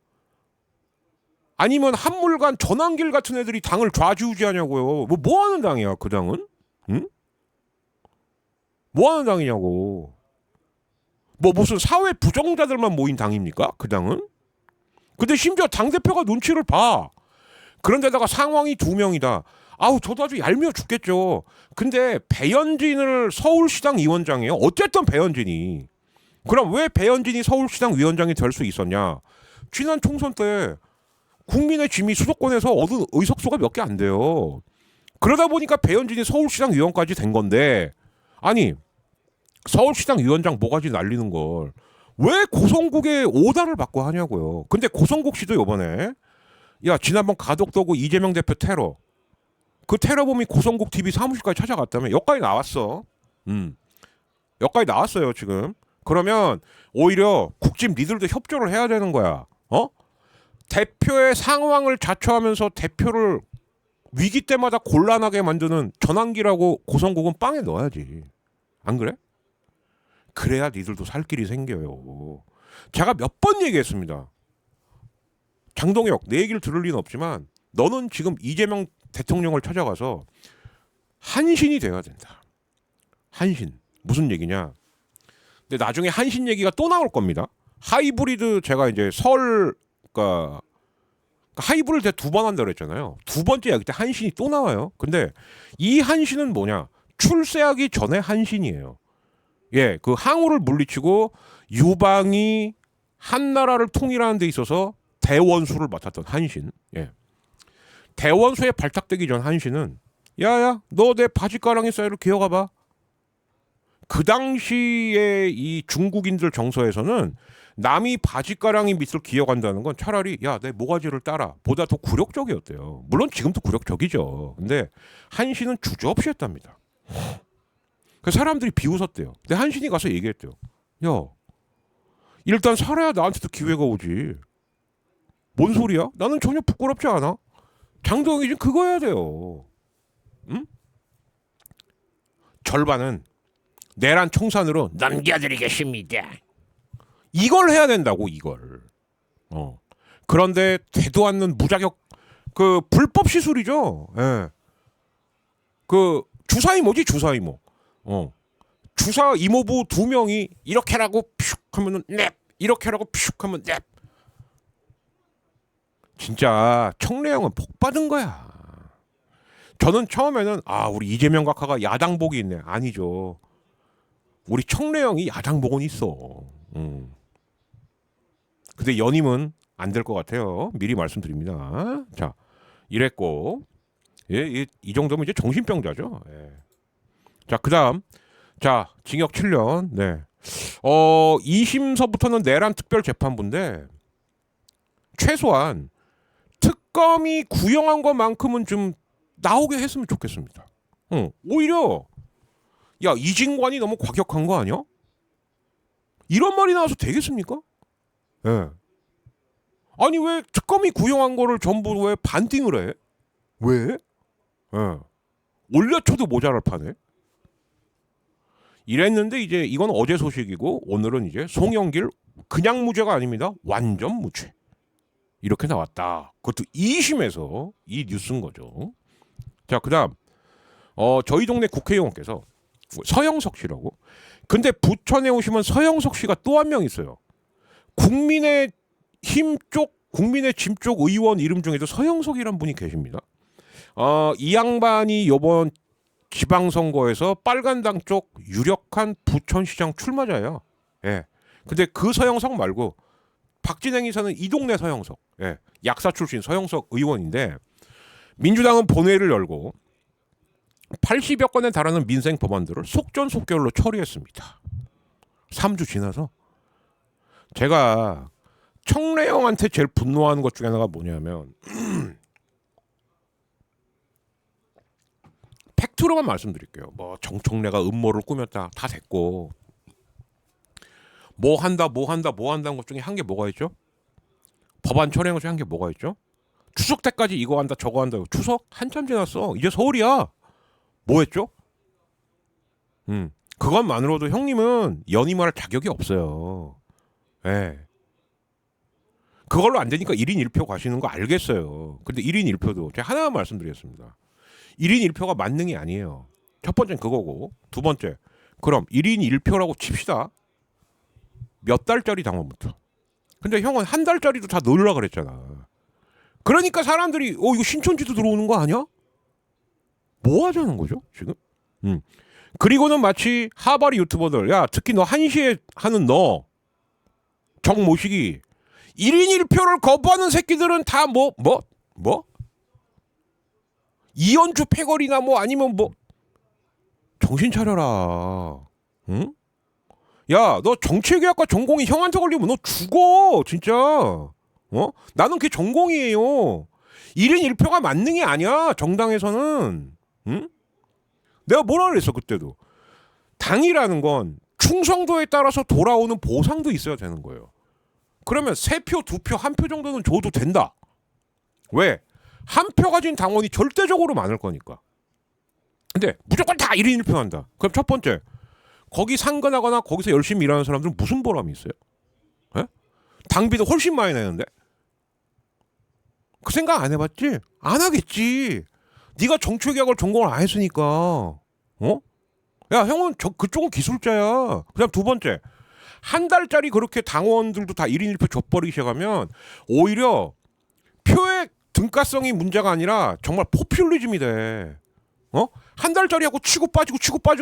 아니면 한물간 전환길 같은 애들이 당을 좌지우지하냐고요. 뭐 하는 당이야 그 당은? 응? 뭐 하는 당이냐고. 뭐 무슨 사회 부정자들만 모인 당입니까 그 당은? 근데 심지어 당대표가 눈치를 봐. 그런데다가 상황이 2명이다. 아우 저도 아주 얄미워 죽겠죠. 근데 배현진을 서울시당 위원장이에요. 어쨌든 배현진이. 그럼 왜 배현진이 서울시당 위원장이 될 수 있었냐. 지난 총선 때 국민의 짐이 수도권에서 얻은 의석수가 몇 개 안 돼요. 그러다 보니까 배현진이 서울시당 위원까지 된 건데 아니 서울시당 위원장 뭐가지 날리는 걸 왜 고성국의 오다를 받고 하냐고요. 근데 고성국 씨도 이번에 야 지난번 가덕도구 이재명 대표 테러 그 테러범이 고성국 TV 사무실까지 찾아갔다며. 여기까지 나왔어. 여기까지 나왔어요 지금. 그러면 오히려 국집 니들도 협조를 해야 되는 거야. 대표의 상황을 자처하면서 대표를 위기 때마다 곤란하게 만드는 전환기라고 고성국은 빵에 넣어야지. 안 그래? 그래야 니들도 살 길이 생겨요. 제가 몇 번 얘기했습니다. 장동혁 내 얘기를 들을 리는 없지만 너는 지금 이재명 대통령을 찾아가서 한신이 돼야 된다. 한신. 무슨 얘기냐. 근데 나중에 한신 얘기가 또 나올 겁니다. 하이브리드 제가 이제 그러니까 하이브리드 2번 한다고 그랬잖아요. 2번째 이야기 때 한신이 또 나와요. 근데 이 한신은 뭐냐. 출세하기 전에 한신이에요. 예, 그 항우를 물리치고 유방이 한나라를 통일하는 데 있어서 대원수를 맡았던 한신. 예. 대원수에 발탁되기 전 한신은 야야 너 내 바지가랑이 사이를 기어가봐. 그 당시에 이 중국인들 정서에서는 남이 바지가랑이 밑을 기어간다는 건 차라리 야 내 모가지를 따라 보다 더 굴욕적이었대요. 물론 지금도 굴욕적이죠. 근데 한신은 주저없이 했답니다. 그 사람들이 비웃었대요. 근데 한신이 가서 얘기했대요. 야 일단 살아야 나한테도 기회가 오지. 뭔 소리야? 나는 전혀 부끄럽지 않아. 장동혁이 지금 그거 해야 돼요. 응? 절반은 내란 청산으로 넘겨드리겠습니다. 이걸 해야 된다고 이걸. 그런데 되도 않는 무자격 그 불법 시술이죠. 예. 그 주사 이모지 주사 이모. 주사 이모부 2명이 이렇게라고 퓨 하면은 넵 이렇게라고 퓨 하면 넵. 진짜 청래형은 복 받은 거야. 저는 처음에는 우리 이재명 각하가 야당복이 있네. 아니죠. 우리 청래형이 야당복은 있어. 근데 연임은 안 될 것 같아요. 미리 말씀드립니다. 자, 이랬고 이 정도면 이제 정신병자죠. 예. 자, 그다음 자 징역 7년. 네. 2심서부터는 내란 특별재판부인데 최소한 특검이 구형한 것만큼은 좀 나오게 했으면 좋겠습니다. 오히려 야 이진관이 너무 과격한 거 아니야? 이런 말이 나와서 되겠습니까? 예. 아니 왜 특검이 구형한 거를 전부 왜 반띵을 해? 왜? 예. 올려쳐도 모자랄 판에. 이랬는데 이제 이건 어제 소식이고 오늘은 이제 송영길 그냥 무죄가 아닙니다. 완전 무죄. 이렇게 나왔다. 그것도 2심에서 이 뉴스인 거죠. 자, 그다음 저희 동네 국회의원께서 서영석 씨라고. 근데 부천에 오시면 서영석 씨가 또 한 명 있어요. 국민의 힘 쪽, 국민의 짐 쪽 의원 이름 중에도 서영석이란 분이 계십니다. 이 양반이 이번 지방선거에서 빨간당 쪽 유력한 부천시장 출마자예요. 예. 근데 그 서영석 말고 박진행이 사는 이 동네 서영석, 예. 약사 출신 서영석 의원인데 민주당은 본회의를 열고 80여 건에 달하는 민생 법안들을 속전속결로 처리했습니다. 3주 지나서 제가 청래형한테 제일 분노하는 것 중에 하나가 뭐냐면 팩트로만 말씀드릴게요. 뭐 정청래가 음모를 꾸몄다 다 됐고 뭐 한다는 것 중에 한 게 뭐가 있죠? 법안 철회한 것 중에 한 게 뭐가 있죠? 추석 때까지 이거 한다 저거 한다. 추석 한참 지났어. 이제 서울이야. 뭐 했죠? 그것만으로도 형님은 연임할 자격이 없어요. 예. 그걸로 안 되니까 1인 1표 가시는 거 알겠어요. 근데 1인 1표도 제가 하나만 말씀드리겠습니다. 1인 1표가 만능이 아니에요. 첫 번째는 그거고 두 번째 그럼 1인 1표라고 칩시다. 몇 달짜리 당원부터. 근데 형은 한 달짜리도 다 넣으려고 그랬잖아. 그러니까 사람들이 이거 신천지도 들어오는 거 아니야? 뭐 하자는 거죠 지금? 그리고는 마치 하바리 유튜버들 야 특히 너 1시에 하는 너 정모식이 1인 1표를 거부하는 새끼들은 다 뭐? 이현주 패거리나 뭐 아니면 뭐 정신 차려라. 응? 야, 너 정치개혁과 전공이 형한테 걸리면 너 죽어. 진짜. 나는 그게 전공이에요. 1인 1표가 만능이 아니야. 정당에서는. 응? 내가 뭐라 그랬어 그때도. 당이라는 건 충성도에 따라서 돌아오는 보상도 있어야 되는 거예요. 그러면 3표, 2표, 1표 정도는 줘도 된다. 왜? 한 표 가진 당원이 절대적으로 많을 거니까. 근데 무조건 다 1인 1표 한다. 그럼 첫 번째, 거기 상근하거나 거기서 열심히 일하는 사람들은 무슨 보람이 있어요? 에? 당비도 훨씬 많이 내는데? 그 생각 안 해봤지? 안 하겠지. 네가 정치개혁을 전공을 안 했으니까. 야, 형은 그쪽은 기술자야. 그다음 두 번째, 한 달짜리 그렇게 당원들도 다 1인 1표 줘버리기 시작하면 오히려 표의 등가성이 문제가 아니라 정말 포퓰리즘이 돼. 한 달짜리 하고 치고 빠지고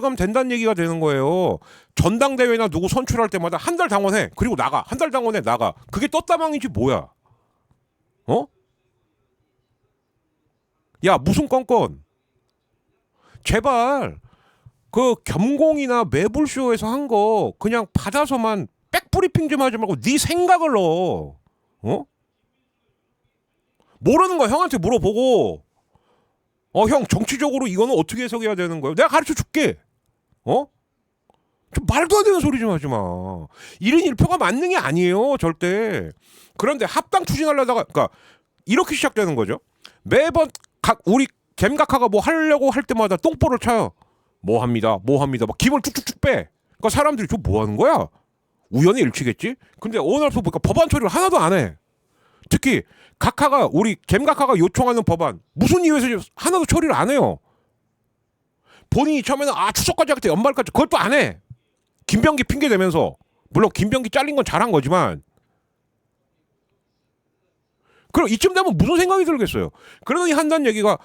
하면 된다는 얘기가 되는 거예요. 전당대회나 누구 선출할 때마다 한 달 당원해. 그리고 나가. 한 달 당원해 나가. 그게 떴다방이지 뭐야. 야 무슨 건건. 제발 그 겸공이나 매불쇼에서 한 거 그냥 받아서만 백브리핑 좀 하지 말고 네 생각을 넣어. 모르는 거 형한테 물어보고 형 정치적으로 이거는 어떻게 해석해야 되는 거예요? 내가 가르쳐 줄게. 좀 말도 안 되는 소리 좀 하지 마. 1인 1표가 만능이 아니에요 절대. 그런데 합당 추진하려다가 그러니까 이렇게 시작되는 거죠. 매번 우리 갬각화가 뭐 하려고 할 때마다 똥볼을 차요. 뭐 합니다 막 김을 쭉쭉쭉 빼. 그러니까 사람들이 저 뭐 하는 거야? 우연의 일치겠지. 근데 어느 날부터 보니까 법안 처리를 하나도 안 해. 특히 각하가 우리 갬각하가 요청하는 법안 무슨 이유에서 하나도 처리를 안 해요. 본인이 처음에는 추석까지 하겠다 연말까지 그것도 안 해. 김병기 핑계 대면서. 물론 김병기 잘린 건 잘한 거지만 그럼 이쯤 되면 무슨 생각이 들겠어요. 그러더니 한다는 얘기가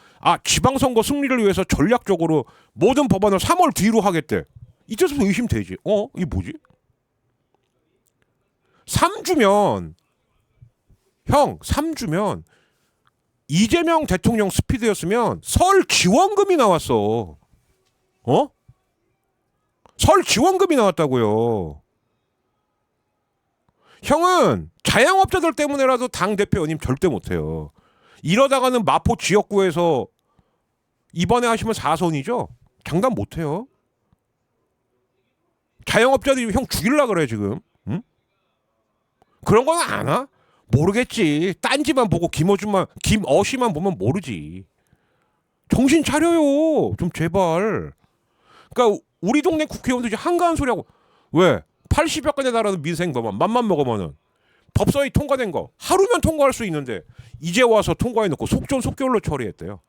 지방선거 승리를 위해서 전략적으로 모든 법안을 3월 뒤로 하겠대. 이때부터 의심되지. 이게 뭐지? 3주면 형 3주면 이재명 대통령 스피드였으면 설 지원금이 나왔어. 설 지원금이 나왔다고요. 형은 자영업자들 때문에라도 당대표 연임 절대 못해요. 이러다가는 마포 지역구에서 이번에 하시면 4선이죠. 장담 못해요. 자영업자들이 형 죽일라 그래 지금. 응? 그런 건 아나? 모르겠지. 딴지만 보고 김어시만 보면 모르지. 정신 차려요. 좀 제발. 그러니까 우리 동네 국회의원들이 한가한 소리하고 왜? 80여 건에 달하는 민생법안 맘만 먹으면은 법사위 통과된 거 하루면 통과할 수 있는데 이제 와서 통과해놓고 속전속결로 처리했대요.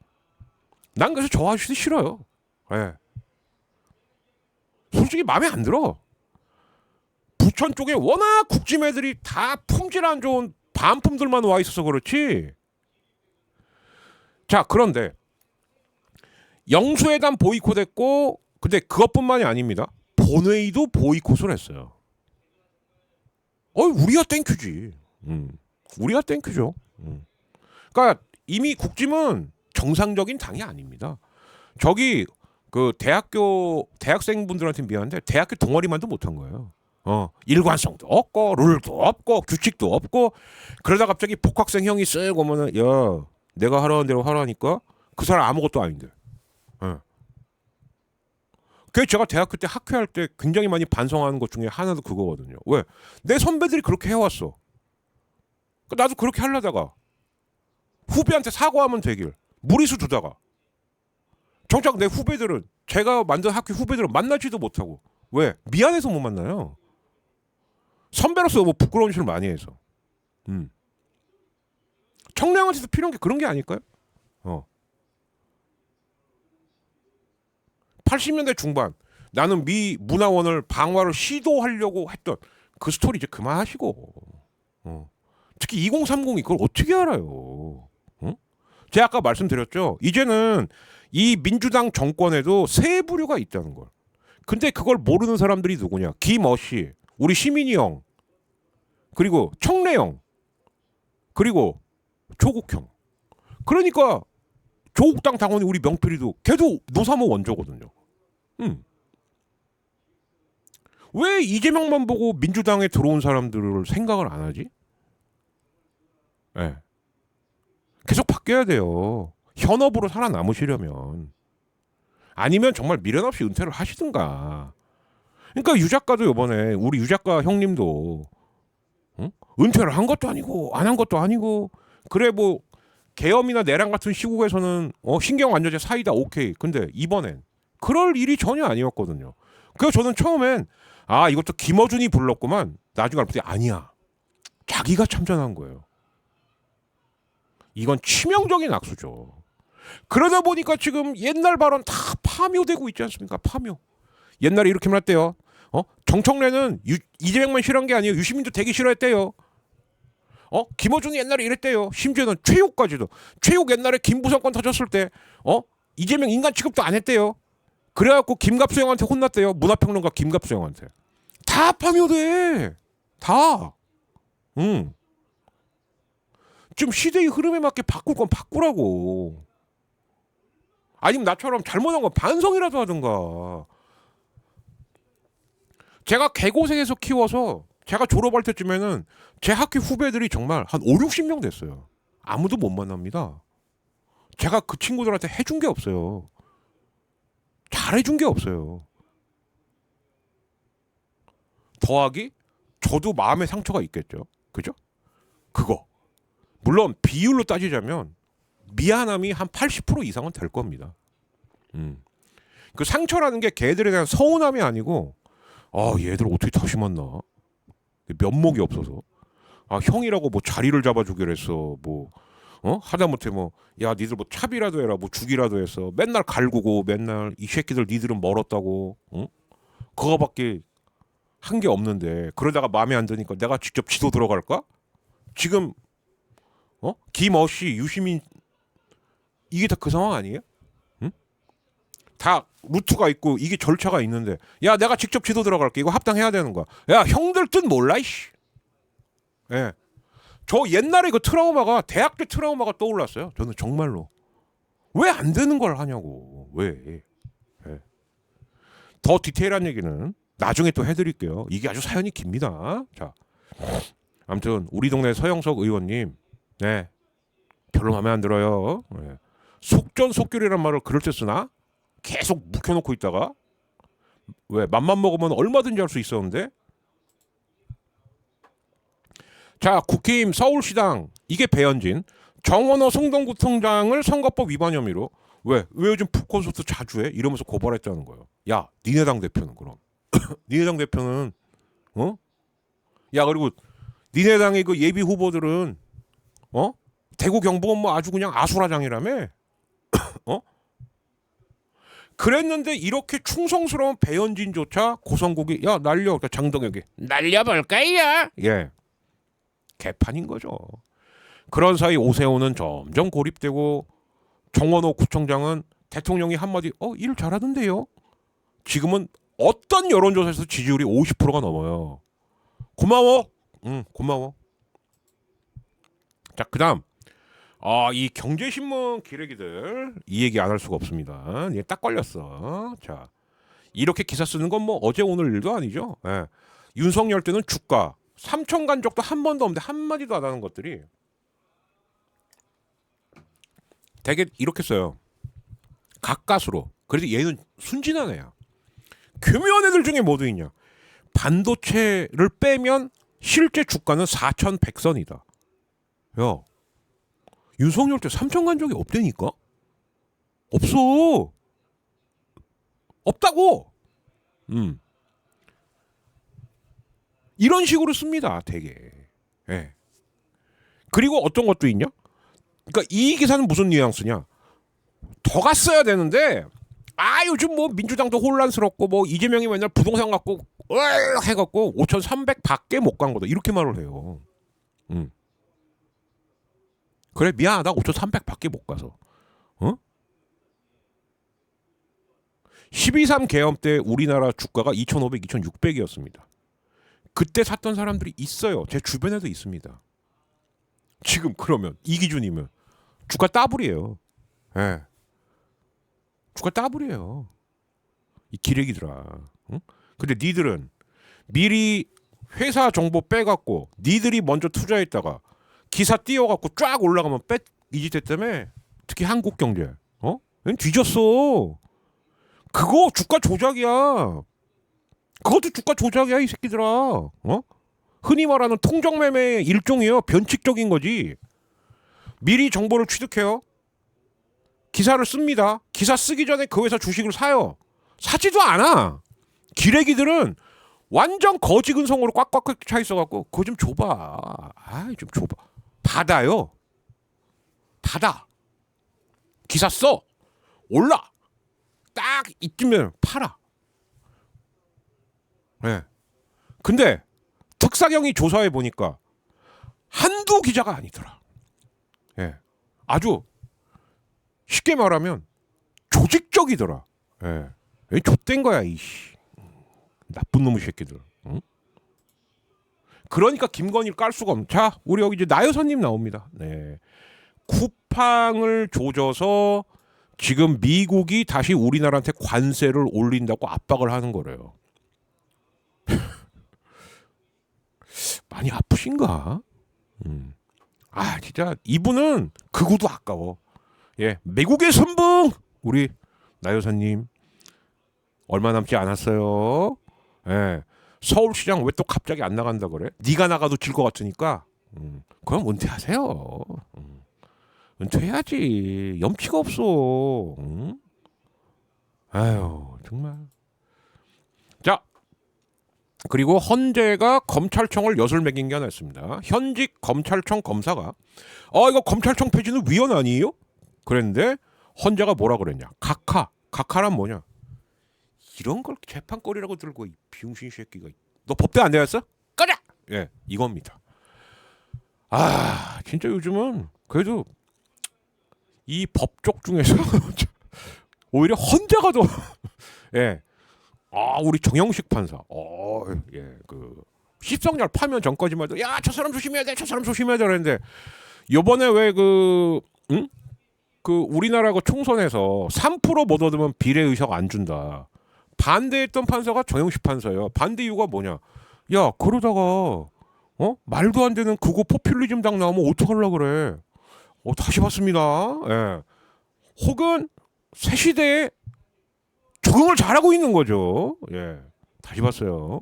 난 그래서 저 아저씨 싫어요. 네. 솔직히 마음에 안 들어. 부천 쪽에 워낙 국짐 애들이 다 품질 안 좋은 반품들만 와 있어서 그렇지. 자 그런데 영수회담 보이콧했고 근데 그것뿐만이 아닙니다. 본회의도 보이콧을 했어요. 우리가 땡큐지. 우리가 땡큐죠. 그러니까 이미 국짐은 정상적인 당이 아닙니다. 저기 그 대학생분들한테 미안한데 대학교 동아리만도 못한 거예요. 일관성도 없고 룰도 없고 규칙도 없고 그러다 갑자기 복학생 형이 쓱 오면은 야 내가 하라는 대로 하라니까 그 사람 아무것도 아닌데. 예. 그래서 제가 대학교 때 학회할 때 굉장히 많이 반성하는 것 중에 하나도 그거거든요. 왜? 내 선배들이 그렇게 해왔어. 나도 그렇게 하려다가 후배한테 사과하면 되길 무리수 두다가 정작 내 후배들은 제가 만든 학교 후배들은 만나지도 못하고 왜? 미안해서 못 만나요. 선배로서 뭐 부끄러운 짓을 많이 해서. 청량한테도 필요한 게 그런 게 아닐까요? 80년대 중반 나는 미 문화원을 방화를 시도하려고 했던 그 스토리 이제 그만하시고 특히 2030이 그걸 어떻게 알아요? 제가 아까 말씀드렸죠. 이제는 이 민주당 정권에도 세 부류가 있다는 걸. 근데 그걸 모르는 사람들이 누구냐? 김어씨, 우리 시민이 형, 그리고 청래 형, 그리고 조국 형. 그러니까 조국당 당원이 우리 명필이도 걔도 노사모 원조거든요. 왜 이재명만 보고 민주당에 들어온 사람들을 생각을 안 하지? 네. 계속 바뀌어야 돼요. 현업으로 살아남으시려면. 아니면 정말 미련 없이 은퇴를 하시든가. 그러니까 유 작가도 이번에 우리 유 작가 형님도 은퇴를 한 것도 아니고 안 한 것도 아니고 그래 뭐 계엄이나 내란 같은 시국에서는 신경 완전제 사이다 오케이. 근데 이번엔 그럴 일이 전혀 아니었거든요. 그래서 저는 처음엔 이것도 김어준이 불렀구만. 나중에 알았더니 아니야. 자기가 참전한 거예요. 이건 치명적인 악수죠. 그러다 보니까 지금 옛날 발언 다 파묘되고 있지 않습니까? 파묘. 옛날에 이렇게 말했대요. 정청래는 이재명만 싫어한 게 아니에요. 유시민도 되게 싫어했대요. 김어준이 옛날에 이랬대요. 심지어는 최욱까지도. 최욱 옛날에 김부선권 터졌을 때 이재명 인간 취급도 안 했대요. 그래갖고 김갑수 형한테 혼났대요. 문화평론가 김갑수 형한테. 다 파묘돼. 다. 좀 시대의 흐름에 맞게 바꿀 건 바꾸라고. 아니면 나처럼 잘못한 건 반성이라도 하든가. 제가 개고생해서 키워서 제가 졸업할 때쯤에는 제 학교 후배들이 정말 한 5, 60명 됐어요. 아무도 못 만납니다. 제가 그 친구들한테 해준 게 없어요. 잘해준 게 없어요. 더하기 저도 마음의 상처가 있겠죠. 그죠? 그거. 물론 비율로 따지자면 미안함이 한 80% 이상은 될 겁니다. 그 상처라는 게 걔들에 대한 서운함이 아니고 얘들 어떻게 다시 만나? 면목이 없어서. 형이라고 뭐 자리를 잡아주기로 했어. 뭐 하다못해 뭐 야 니들 뭐 차비라도 해라 뭐 죽이라도 해서 맨날 갈구고 맨날 이 새끼들 니들은 멀었다고 그거밖에 한 게 없는데 그러다가 마음에 안 드니까 내가 직접 지도 들어갈까? 지금 김어씨 유시민 이게 다 그 상황 아니에요? 다 루트가 있고 이게 절차가 있는데 야 내가 직접 지도 들어갈게. 이거 합당해야 되는 거야. 야 형들 뜻 몰라 이씨. 예. 저 옛날에 그 트라우마가 대학 때 트라우마가 떠올랐어요. 저는 정말로 왜 안 되는 걸 하냐고. 왜. 예. 더 디테일한 얘기는 나중에 또 해드릴게요. 이게 아주 사연이 깁니다. 자, 아무튼 우리 동네 서영석 의원님 네 별로 마음에 안 들어요. 네. 속전속결이란 말을 그럴 때 쓰나? 계속 묵혀놓고 있다가 왜 맘만 먹으면 얼마든지 할 수 있었는데. 자, 국힘 서울시당 이게 배현진 정원호 성동구청장을 선거법 위반 혐의로 왜 요즘 풋콘서트 자주 해? 이러면서 고발했다는 거예요. 야 니네 당 대표는 그럼 니네 당 대표는 야 그리고 니네 당의 그 예비 후보들은 대구 경북은 뭐 아주 그냥 아수라장이라며. 그랬는데 이렇게 충성스러운 배현진조차 고성국이 야 날려. 그러니까 장동혁이 날려볼까요? 예, 개판인 거죠. 그런 사이 오세훈은 점점 고립되고 정원호 구청장은 대통령이 한마디 일 잘하던데요. 지금은 어떤 여론조사에서 지지율이 50%가 넘어요. 고마워. 고마워. 자, 그다음 이 경제신문 기레기들 이 얘기 안 할 수가 없습니다. 얘 딱 걸렸어. 자, 이렇게 기사 쓰는 건 뭐 어제 오늘 일도 아니죠. 예. 윤석열 때는 주가 3천 간 적도 한 번도 없는데 한마디도 안 하는 것들이 되게 이렇게 써요. 가까스로. 그래도 얘는 순진한 애야. 교묘한 애들 중에 뭐도 있냐. 반도체를 빼면 실제 주가는 4,100선이다. 야, 윤석열 때 3천 간 적이 없다니까? 없어. 없다고. 이런 식으로 씁니다. 되게. 예. 그리고 어떤 것도 있냐? 그러니까 이 기사는 무슨 뉘앙스냐? 더 갔어야 되는데 요즘 뭐 민주당도 혼란스럽고 뭐 이재명이 맨날 부동산 갖고 해갖고 5,300밖에 못 간 거다 이렇게 말을 해요. 그래 미안하다 5,300밖에 못 가서. 12.3 계엄 때 우리나라 주가가 2,500, 2,600이었습니다. 그때 샀던 사람들이 있어요. 제 주변에도 있습니다. 지금 그러면 이 기준이면 주가 따블이에요. 예. 주가 따블이에요. 이 기레기들아. 응? 근데 니들은 미리 회사 정보 빼갖고 니들이 먼저 투자했다가 기사 띄워갖고 쫙 올라가면 이짓 했다며. 특히 한국경제. 뒤졌어. 그거 주가 조작이야. 그것도 주가 조작이야 이 새끼들아. 흔히 말하는 통정매매의 일종이에요. 변칙적인 거지. 미리 정보를 취득해요. 기사를 씁니다. 기사 쓰기 전에 그 회사 주식을 사요. 사지도 않아. 기레기들은 완전 거지 근성으로 꽉꽉 차 있어갖고 그거 좀 줘봐. 좀 줘봐. 받아요. 받아. 기사 써. 올라. 딱 이쯤면 팔아. 네. 근데 특사경이 조사해 보니까 한두 기자가 아니더라. 예. 아주 쉽게 말하면 조직적이더라. 예. 좆된 거야 이씨. 나쁜 놈의 새끼들. 응? 그러니까 김건희를 깔 수가 없는. 자, 우리 여기 이제 나여선님 나옵니다. 네. 쿠팡을 조져서 지금 미국이 다시 우리나라한테 관세를 올린다고 압박을 하는 거래요. 많이 아프신가? 진짜 이분은 극우도 아까워. 예, 미국의 선봉 우리 나여사님 얼마 남지 않았어요. 예, 서울시장 왜 또 갑자기 안 나간다 그래? 네가 나가도 질 것 같으니까. 그럼 은퇴하세요. 은퇴해야지. 염치가 없어. 아유 정말. 자. 그리고 헌재가 검찰청을 엿을 매긴 게 하나 있습니다. 현직 검찰청 검사가 이거 검찰청 폐지는 위헌 아니에요? 그랬는데 헌재가 뭐라 그랬냐? 각하란 뭐냐? 이런 걸 재판거리라고 들고 이 비용신 새끼가. 너 법대 안 되었어? 꺼져! 예, 이겁니다. 진짜 요즘은 그래도 이 법조 중에서 오히려 헌재가 더 예. 우리 정영식 판사. 예, 그 십성열 파면 전까지만 해도 저 사람 조심해야 돼, 저 사람 조심해야 돼 그랬는데 요번에 왜 그 우리나라 그 총선에서 3%못 얻으면 비례 의석 안 준다. 반대했던 판사가 정영식 판사예요. 반대 이유가 뭐냐? 야, 그러다가 말도 안 되는 그거 포퓰리즘 당 나오면 어떡하려고 그래? 다시 봤습니다. 예. 혹은 새 시대에 적응을 잘하고 있는 거죠. 예, 다시 봤어요.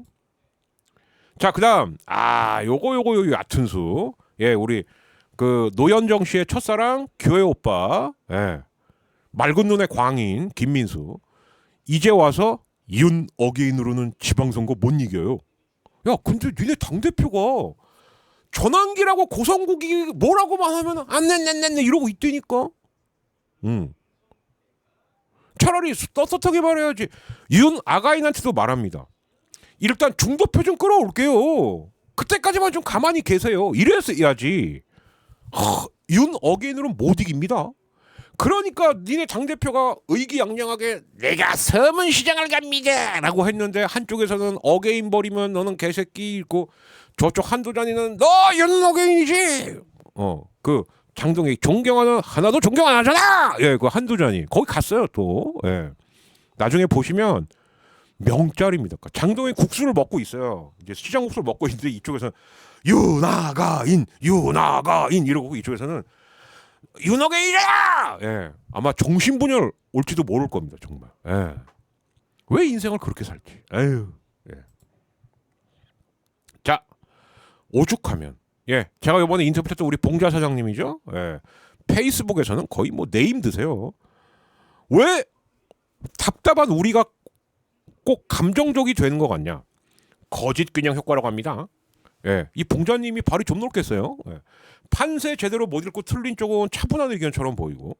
자, 그다음 요거 얕은 수. 예, 우리 그 노현정 씨의 첫사랑 교회 오빠. 예, 맑은 눈의 광인 김민수. 이제 와서 윤 어게인으로는 지방선거 못 이겨요. 야, 근데 니네 당 대표가 전환기라고 고성국이 뭐라고만 하면 안 냈네 이러고 있다니까. 차라리 떳떳하게 말해야지. 윤 아가인한테도 말합니다. 일단 중도표 좀 끌어올게요. 그때까지만 좀 가만히 계세요. 이랬어야지. 윤 어게인으로는 못 이깁니다. 그러니까 니네 당대표가 의기양양하게 내가 서문시장을 갑니다 라고 했는데 한쪽에서는 어게인 버리면 너는 개새끼 있고 저쪽 한도전이는 너 윤 어게인이지. 그 장동희 존경하는 하나도 존경 안 하잖아. 예, 그 한두전이 거기 갔어요 또. 예. 나중에 보시면 명짤입니다. 그러니까 장동인 국수를 먹고 있어요. 이제 시장 국수를 먹고 있는데 이쪽에서는 유나가인 유나가인 이러고 이쪽에서는 윤호개이다. 예, 아마 정신분열 올지도 모를 겁니다. 정말. 예. 왜 인생을 그렇게 살지? 에휴. 예. 자, 오죽하면 예, 제가 이번에 인터뷰했던 우리 봉자 사장님이죠. 예. 페이스북에서는 거의 뭐 네임 드세요. 왜 답답한 우리가 꼭 감정적이 되는 것 같냐? 거짓 균형 효과라고 합니다. 예, 이 봉자님이 발이 좀 넓겠어요. 예. 판세 제대로 못 읽고 틀린 쪽은 차분한 의견처럼 보이고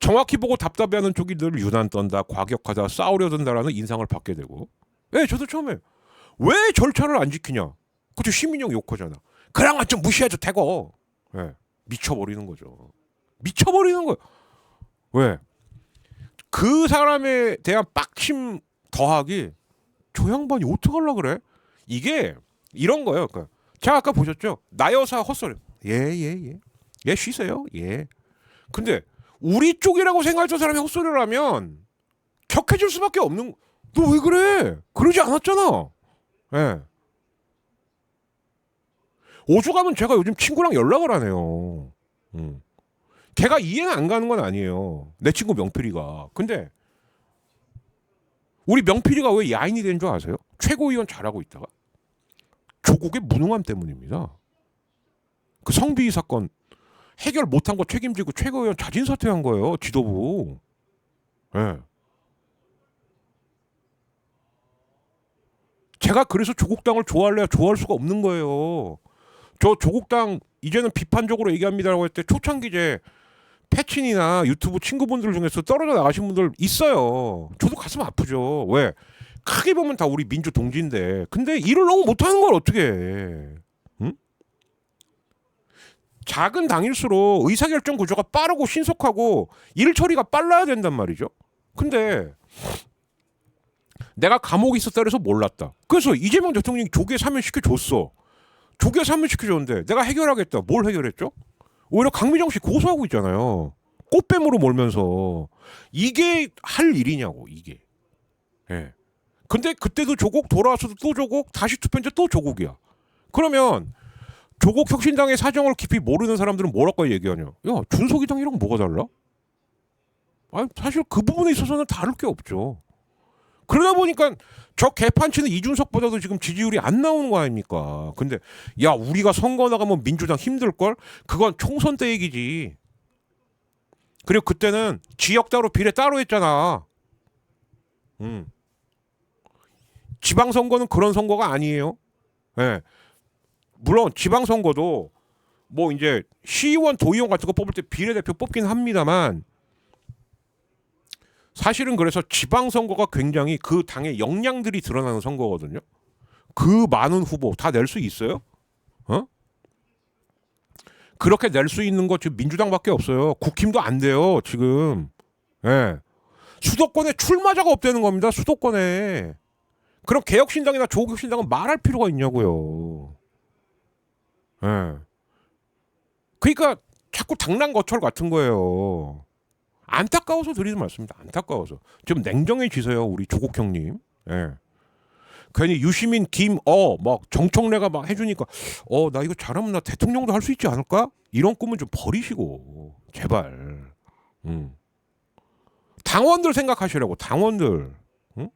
정확히 보고 답답해하는 쪽이 늘 유난 떤다, 과격하다, 싸우려 든다라는 인상을 받게 되고. 예, 저도 처음에 왜 절차를 안 지키냐? 그쵸, 시민형 욕하잖아. 그랑은 좀 무시해도 되고. 예, 미쳐버리는 거죠. 미쳐버리는 거예요. 왜? 그 사람에 대한 빡침 더하기 저 양반이 어떡하려고 그래? 이게 이런 거예요. 그러니까 제가 아까 보셨죠? 나 여사 헛소리. 예, 쉬세요. 예. 근데 우리 쪽이라고 생각했던 사람이 헛소리를 하면 격해질 수밖에 없는. 너 왜 그래? 그러지 않았잖아. 예. 오죽하면 제가 요즘 친구랑 연락을 안 해요. 걔가 이해는 안 가는 건 아니에요. 내 친구 명필이가. 근데 우리 명필이가 왜 야인이 된 줄 아세요? 최고위원 잘하고 있다가 조국의 무능함 때문입니다. 그 성비위 사건 해결 못한 거 책임지고 최고위원 자진 사퇴한 거예요. 지도부. 예. 제가 그래서 조국당을 좋아할래야 좋아할 수가 없는 거예요. 저 조국당 이제는 비판적으로 얘기합니다라고 할 때 초창기제 패친이나 유튜브 친구분들 중에서 떨어져 나가신 분들 있어요. 저도 가슴 아프죠. 왜? 크게 보면 다 우리 민주 동지인데 근데 일을 너무 못하는 걸 어떻게 해? 응? 작은 당일수록 의사결정 구조가 빠르고 신속하고 일 처리가 빨라야 된단 말이죠. 근데 내가 감옥에 있었다 그래서 몰랐다. 그래서 이재명 대통령이 조계 사면시켜줬어. 조계 사면시켜줬는데 내가 해결하겠다. 뭘 해결했죠? 오히려 강미정 씨 고소하고 있잖아요. 꽃뱀으로 몰면서. 이게 할 일이냐고 이게. 예. 근데 그때도 조국, 돌아와서도 또 조국, 다시 투표인데 또 조국이야. 그러면 조국 혁신당의 사정을 깊이 모르는 사람들은 뭐라고 얘기하냐? 야, 준석이당이랑 뭐가 달라? 아니, 사실 그 부분에 있어서는 다를 게 없죠. 그러다 보니까 저 개판치는 이준석보다도 지금 지지율이 안 나오는 거 아닙니까? 근데 야, 우리가 선거 나가면 민주당 힘들걸? 그건 총선 때 얘기지. 그리고 그때는 지역 따로 비례 따로 했잖아. 지방선거는 그런 선거가 아니에요. 예. 물론 지방선거도 뭐 이제 시의원, 도의원 같은 거 뽑을 때 비례대표 뽑긴 합니다만 사실은 그래서 지방선거가 굉장히 그 당의 역량들이 드러나는 선거거든요. 그 많은 후보 다 낼 수 있어요? 어? 그렇게 낼 수 있는 거 지금 민주당밖에 없어요. 국힘도 안 돼요 지금. 예. 수도권에 출마자가 없다는 겁니다. 수도권에. 그럼 개혁신당이나 조국혁신당은 말할 필요가 있냐고요. 예. 그러니까 자꾸 당랑거철 같은 거예요. 안타까워서 드리는 말씀입니다. 안타까워서. 좀 냉정해지세요 우리 조국 형님. 예. 괜히 유시민, 막 정청래가 막 해주니까 나 이거 잘하면 나 대통령도 할 수 있지 않을까? 이런 꿈은 좀 버리시고 제발. 당원들 생각하시라고. 당원들. 응?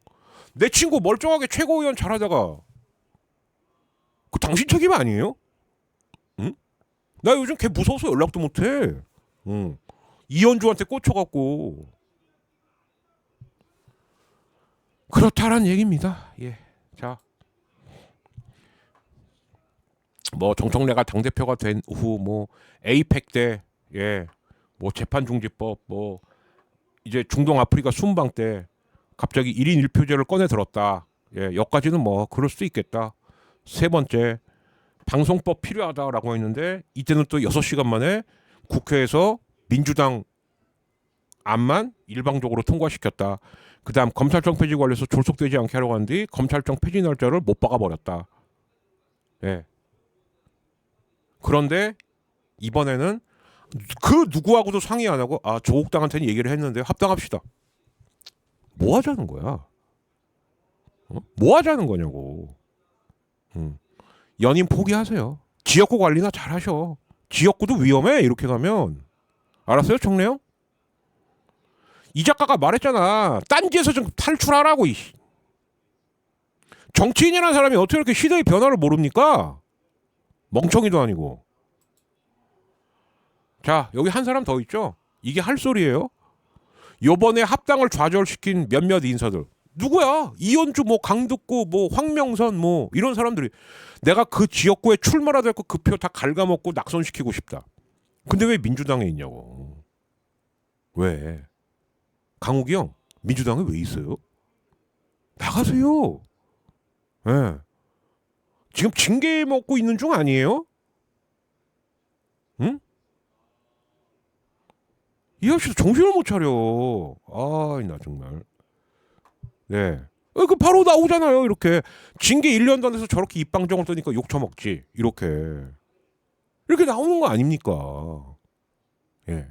내 친구 멀쩡하게 최고위원 잘하다가 그 당신 책임 아니에요? 응? 나 요즘 걔 무서워서 연락도 못해. 응. 이현주한테 꽂혀갖고. 그렇다란 얘기입니다. 예. 자, 뭐 정청래가 당 대표가 된 후 뭐 에이펙 때, 예, 뭐 재판중지법, 뭐 이제 중동 아프리카 순방 때 갑자기 1인 1표제를 꺼내 들었다. 예, 여기까지는 뭐 그럴 수도 있겠다. 세 번째, 방송법 필요하다라고 했는데 이때는 또 6시간 만에 국회에서 민주당 안만 일방적으로 통과시켰다. 그다음 검찰청 폐지 관련해서 졸속되지 않게 하려고 하는 뒤 검찰청 폐지 날짜를 못 박아버렸다. 예. 그런데 이번에는 그 누구하고도 상의 안 하고 조국당한테는 얘기를 했는데 합당합시다. 뭐 하자는 거야? 뭐 하자는 거냐고. 연임 포기하세요. 지역구 관리나 잘하셔. 지역구도 위험해 이렇게 가면. 알았어요, 청래형? 이 작가가 말했잖아. 딴지에서 좀 탈출하라고. 정치인이라는 사람이 어떻게 이렇게 시대의 변화를 모릅니까? 멍청이도 아니고. 자, 여기 한 사람 더 있죠. 이게 할 소리예요. 요번에 합당을 좌절시킨 몇몇 인사들. 누구야? 이현주, 뭐 강득구, 뭐 황명선, 뭐 이런 사람들이 내가 그 지역구에 출마라도 했고 그 표 다 갉아먹고 낙선시키고 싶다. 근데 왜 민주당에 있냐고. 왜? 강욱이 형, 민주당에 왜 있어요? 나가세요. 예. 네. 지금 징계 먹고 있는 중 아니에요? 응? 이 아저씨도 정신을 못 차려. 아, 나 정말. 네. 그 바로 나오잖아요. 이렇게 징계 1년도 안 돼서 저렇게 입방정을 떠니까 욕 처먹지. 이렇게 나오는 거 아닙니까? 예.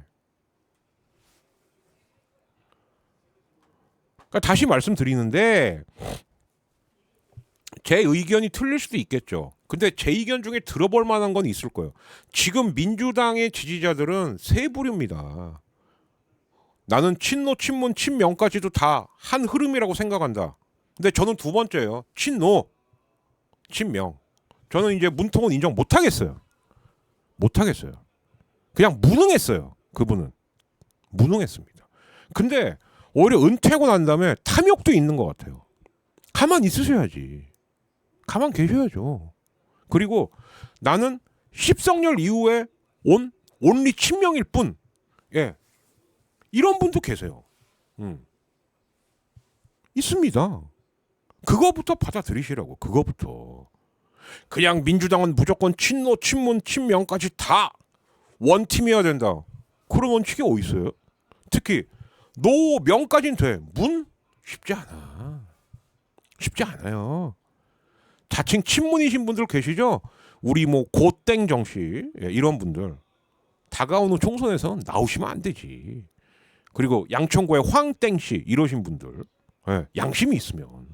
그러니까 다시 말씀드리는데 제 의견이 틀릴 수도 있겠죠. 근데 제 의견 중에 들어볼 만한 건 있을 거예요. 지금 민주당의 지지자들은 세 부류입니다. 나는 친노, 친문, 친명까지도 다 한 흐름이라고 생각한다. 근데 저는 두 번째예요. 친노, 친명. 저는 이제 문통은 인정 못하겠어요. 못하겠어요. 그냥 무능했어요. 그분은. 무능했습니다. 근데 오히려 은퇴하고 난 다음에 탐욕도 있는 것 같아요. 가만 있으셔야지. 가만 계셔야죠. 그리고 나는 십성렬 이후에 온 온리 친명일 뿐. 예. 이런 분도 계세요. 있습니다. 그거부터 받아들이시라고. 그거부터. 그냥 민주당은 무조건 친노, 친문, 친명까지 다 원팀이어야 된다. 그런 원칙이 어디 있어요? 특히 노, 명까지는 돼. 문? 쉽지 않아. 쉽지 않아요. 자칭 친문이신 분들 계시죠? 우리 뭐 고땡정 씨 이런 분들 다가오는 총선에서 나오시면 안 되지. 그리고 양천구의 황땡 씨 이러신 분들 양심이 있으면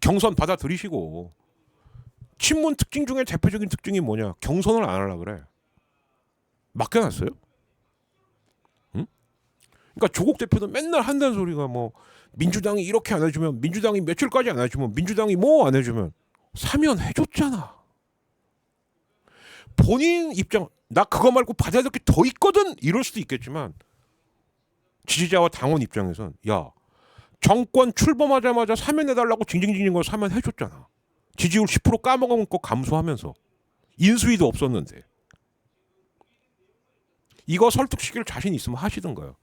경선 받아들이시고. 친문 특징 중에 대표적인 특징이 뭐냐? 경선을 안 하려 그래. 맡겨놨어요. 응? 그러니까 조국 대표는 맨날 한다는 소리가 뭐 민주당이 이렇게 안 해주면, 민주당이 며칠까지 안 해주면, 민주당이 뭐 안 해주면. 사면 해줬잖아. 본인 입장, 나 그거 말고 받아야 될 게 더 있거든 이럴 수도 있겠지만 지지자와 당원 입장에선 야, 정권 출범하자마자 사면해달라고 징징징징 거 사면해줬잖아. 지지율 10% 까먹은 거 감수하면서 인수위도 없었는데. 이거 설득시킬 자신 있으면 하시던가요.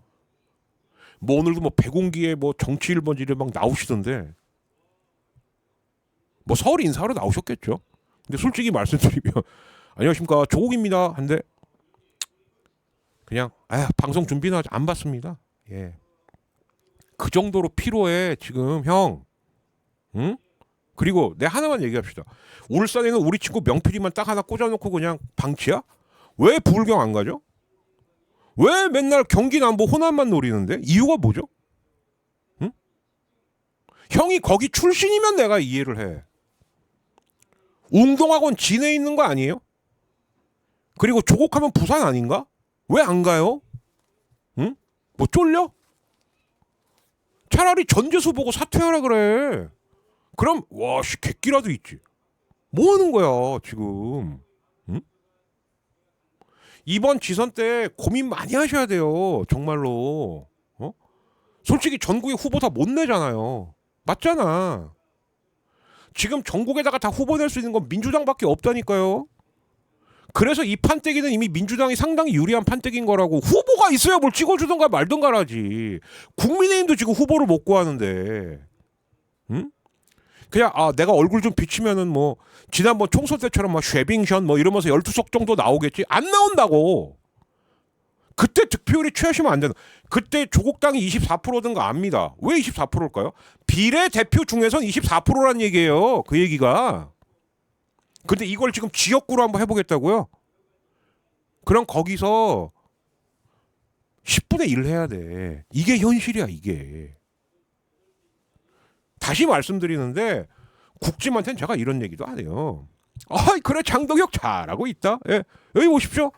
뭐 오늘도 뭐 배공기에 뭐 정치 1번지를 막 나오시던데 뭐 서울 인사하러 나오셨겠죠. 근데 솔직히 말씀드리면 안녕하십니까 조국입니다 한데 그냥 방송 준비나 안 받습니다. 예. 그 정도로 피로해 지금 형. 응? 그리고 내 하나만 얘기합시다. 울산에는 우리 친구 명필이만 딱 하나 꽂아놓고 그냥 방치야? 왜 부울경 안 가죠? 왜 맨날 경기 남부 호남만 노리는데? 이유가 뭐죠? 응? 형이 거기 출신이면 내가 이해를 해. 웅동학원 진해에 있는 거 아니에요? 그리고 조국하면 부산 아닌가? 왜 안 가요? 응? 뭐 쫄려? 차라리 전재수 보고 사퇴하라 그래. 그럼 와씨 객기라도 있지. 뭐 하는 거야 지금? 응? 이번 지선 때 고민 많이 하셔야 돼요. 정말로. 솔직히 전국에 후보 다 못 내잖아요. 맞잖아. 지금 전국에다가 다 후보 낼 수 있는 건 민주당밖에 없다니까요. 그래서 이 판때기는 이미 민주당이 상당히 유리한 판때기인 거라고. 후보가 있어야 뭘 찍어주던가 말던가라지. 국민의힘도 지금 후보를 못 구하는데. 응? 그냥 내가 얼굴 좀 비치면은 뭐 지난번 총선 때처럼 막 쉐빙션 뭐 이러면서 12석 정도 나오겠지. 안 나온다고. 그때 득표율이 취하시면 안 되는. 그때 조국당이 24%든 거 압니다. 왜 24%일까요? 비례대표 중에선 24%란 얘기예요. 그 얘기가. 근데 이걸 지금 지역구로 한번 해보겠다고요? 그럼 거기서 10분의 1 해야 돼. 이게 현실이야 이게. 다시 말씀드리는데 국짐한테는 제가 이런 얘기도 안 해요. 아, 그래 장동혁 잘하고 있다. 예. 여기 보십시오.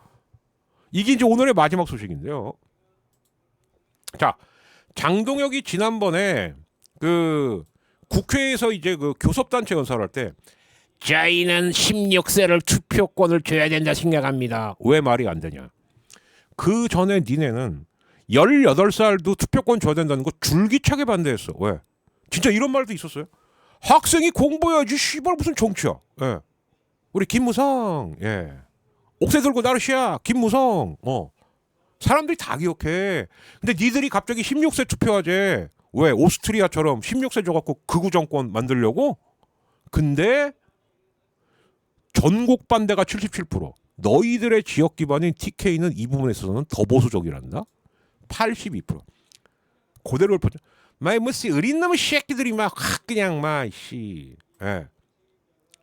이게 이제 오늘의 마지막 소식인데요. 자, 장동혁이 지난번에 그 국회에서 이제 그 교섭단체 연설할 때 저희는 16세를 투표권을 줘야 된다 생각합니다. 왜 말이 안 되냐? 그 전에 니네는 18살도 투표권 줘야 된다는 거 줄기차게 반대했어. 왜? 진짜 이런 말도 있었어요. 학생이 공부해야지 씨발 무슨 정치야. 예. 우리 김무성. 예. 옥새 들고 나르시야. 김무성. 사람들이 다 기억해. 근데 니들이 갑자기 16세 투표하재. 왜? 오스트리아처럼 16세 줘갖고 극우 정권 만들려고? 근데 전국 반대가 77%. 너희들의 지역 기반인 TK는 이 부분에 있어서는 더 보수적이란다. 82%. 그대로 읊어줘. 무슨 어린 놈의 새끼들이 막 그냥 막 씨. 예.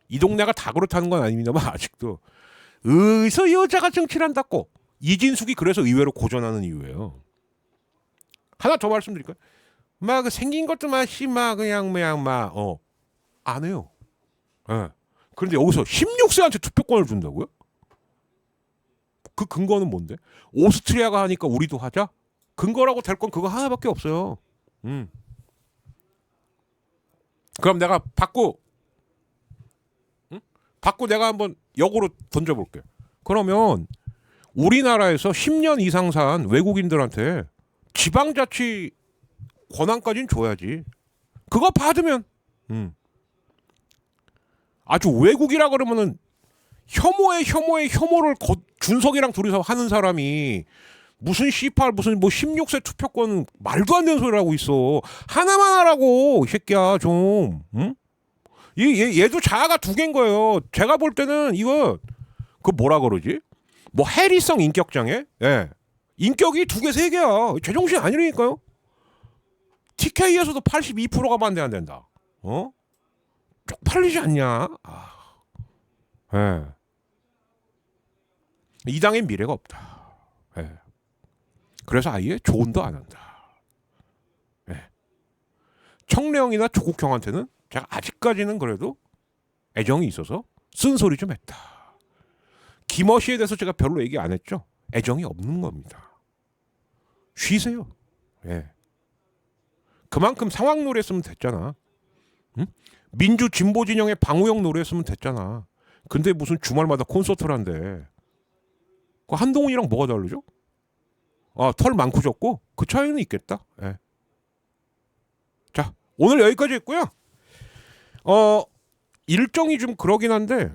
이 동네가 다 그렇다는 건 아닙니다만 아직도 어디서 여자가 정치를 한다고. 이진숙이 그래서 의외로 고전하는 이유예요. 하나 더 말씀드릴까요? 막 생긴 것도 막 그냥 안 해요. 예. 그런데 여기서 16세한테 투표권을 준다고요? 그 근거는 뭔데? 오스트리아가 하니까 우리도 하자? 근거라고 될 건 그거 하나밖에 없어요. 그럼 내가 받고 내가 한번 역으로 던져볼게. 그러면 우리나라에서 10년 이상 산 외국인들한테 지방자치 권한까지는 줘야지. 그거 받으면 아주 외국이라 그러면은 혐오를 준석이랑 둘이서 하는 사람이 무슨 C8 무슨 뭐 16세 투표권 말도 안 되는 소리를 하고 있어. 하나만 하라고 이 새끼야 좀. 응? 얘도 자아가 두 개인 거예요. 제가 볼 때는 이거 그 뭐라 그러지? 뭐 해리성 인격장애? 예. 인격이 두 개 세 개야. 제정신 아니라니까요. TK에서도 82%가 반대 안 된다. 쪽팔리지 않냐? 예. 이 당엔 미래가 없다. 예. 그래서 아예 조언도 안 한다. 예. 청래형이나 조국형한테는 제가 아직까지는 그래도 애정이 있어서 쓴소리 좀 했다. 김어시에 대해서 제가 별로 얘기 안 했죠. 애정이 없는 겁니다. 쉬세요. 예. 그만큼 상황 노래했으면 됐잖아. 응? 민주 진보 진영의 방우영 노래했으면 됐잖아. 근데 무슨 주말마다 콘서트를 한대. 그 한동훈이랑 뭐가 다르죠? 털 많고 적고 그 차이는 있겠다. 예. 자, 오늘 여기까지 했고요. 일정이 좀 그러긴 한데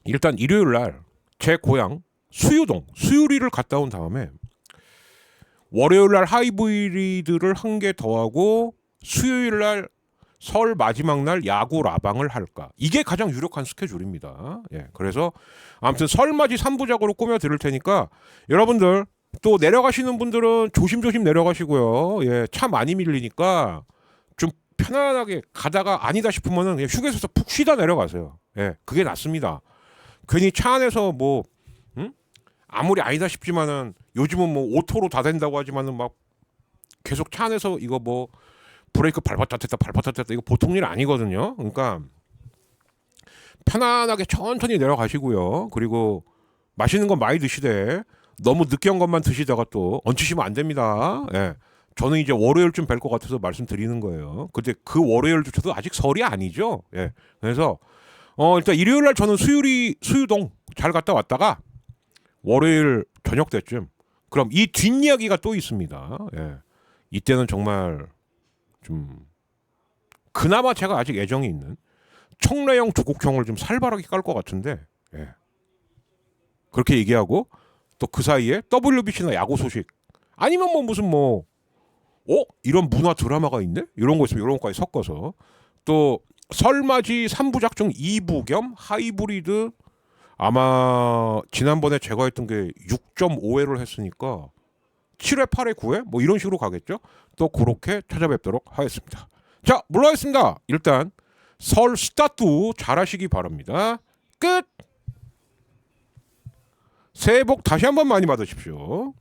일단 일요일 날 제 고향 수유동 수유리를 갔다 온 다음에 월요일 날 하이브리드를 한 개 더 하고 수요일 날 설 마지막 날 야구 라방을 할까. 이게 가장 유력한 스케줄입니다. 예. 그래서 아무튼 설맞이 3부작으로 꾸며 드릴 테니까 여러분들 또 내려가시는 분들은 조심조심 내려가시고요. 예. 차 많이 밀리니까 좀 편안하게 가다가 아니다 싶으면은 휴게소에서 푹 쉬다 내려가세요. 예. 그게 낫습니다. 괜히 차 안에서 뭐 아무리 아니다 싶지만은 요즘은 뭐 오토로 다 된다고 하지만은 막 계속 차 안에서 이거 뭐 브레이크 밟았다 뗐다 이거 보통 일 아니거든요. 그러니까 편안하게 천천히 내려가시고요. 그리고 맛있는 건 많이 드시되 너무 느끼한 것만 드시다가 또 얹히시면 안 됩니다. 예. 저는 이제 월요일쯤 뵐 것 같아서 말씀드리는 거예요. 근데 그 월요일조차도 아직 설이 아니죠. 예. 그래서 일단 일요일 날 저는 수유동 잘 갔다 왔다가 월요일 저녁 때쯤 그럼 이 뒷이야기가 또 있습니다. 예. 이때는 정말 좀 그나마 제가 아직 애정이 있는 청래형 조국형을 좀 살벌하게 깔 것 같은데 예. 그렇게 얘기하고 또 그 사이에 WBC나 야구 소식 아니면 뭐 무슨 뭐 이런 문화 드라마가 있네? 이런 거 있으면 이런 것까지 섞어서 또 설맞이 3부작 중 2부 겸 하이브리드 아마 지난번에 제가 했던 게 6.5회를 했으니까 7회, 8회, 9회 뭐 이런 식으로 가겠죠. 또 그렇게 찾아뵙도록 하겠습니다. 자, 물러가겠습니다. 일단 설 스타트 잘하시기 바랍니다. 끝. 새해 복 다시 한번 많이 받으십시오.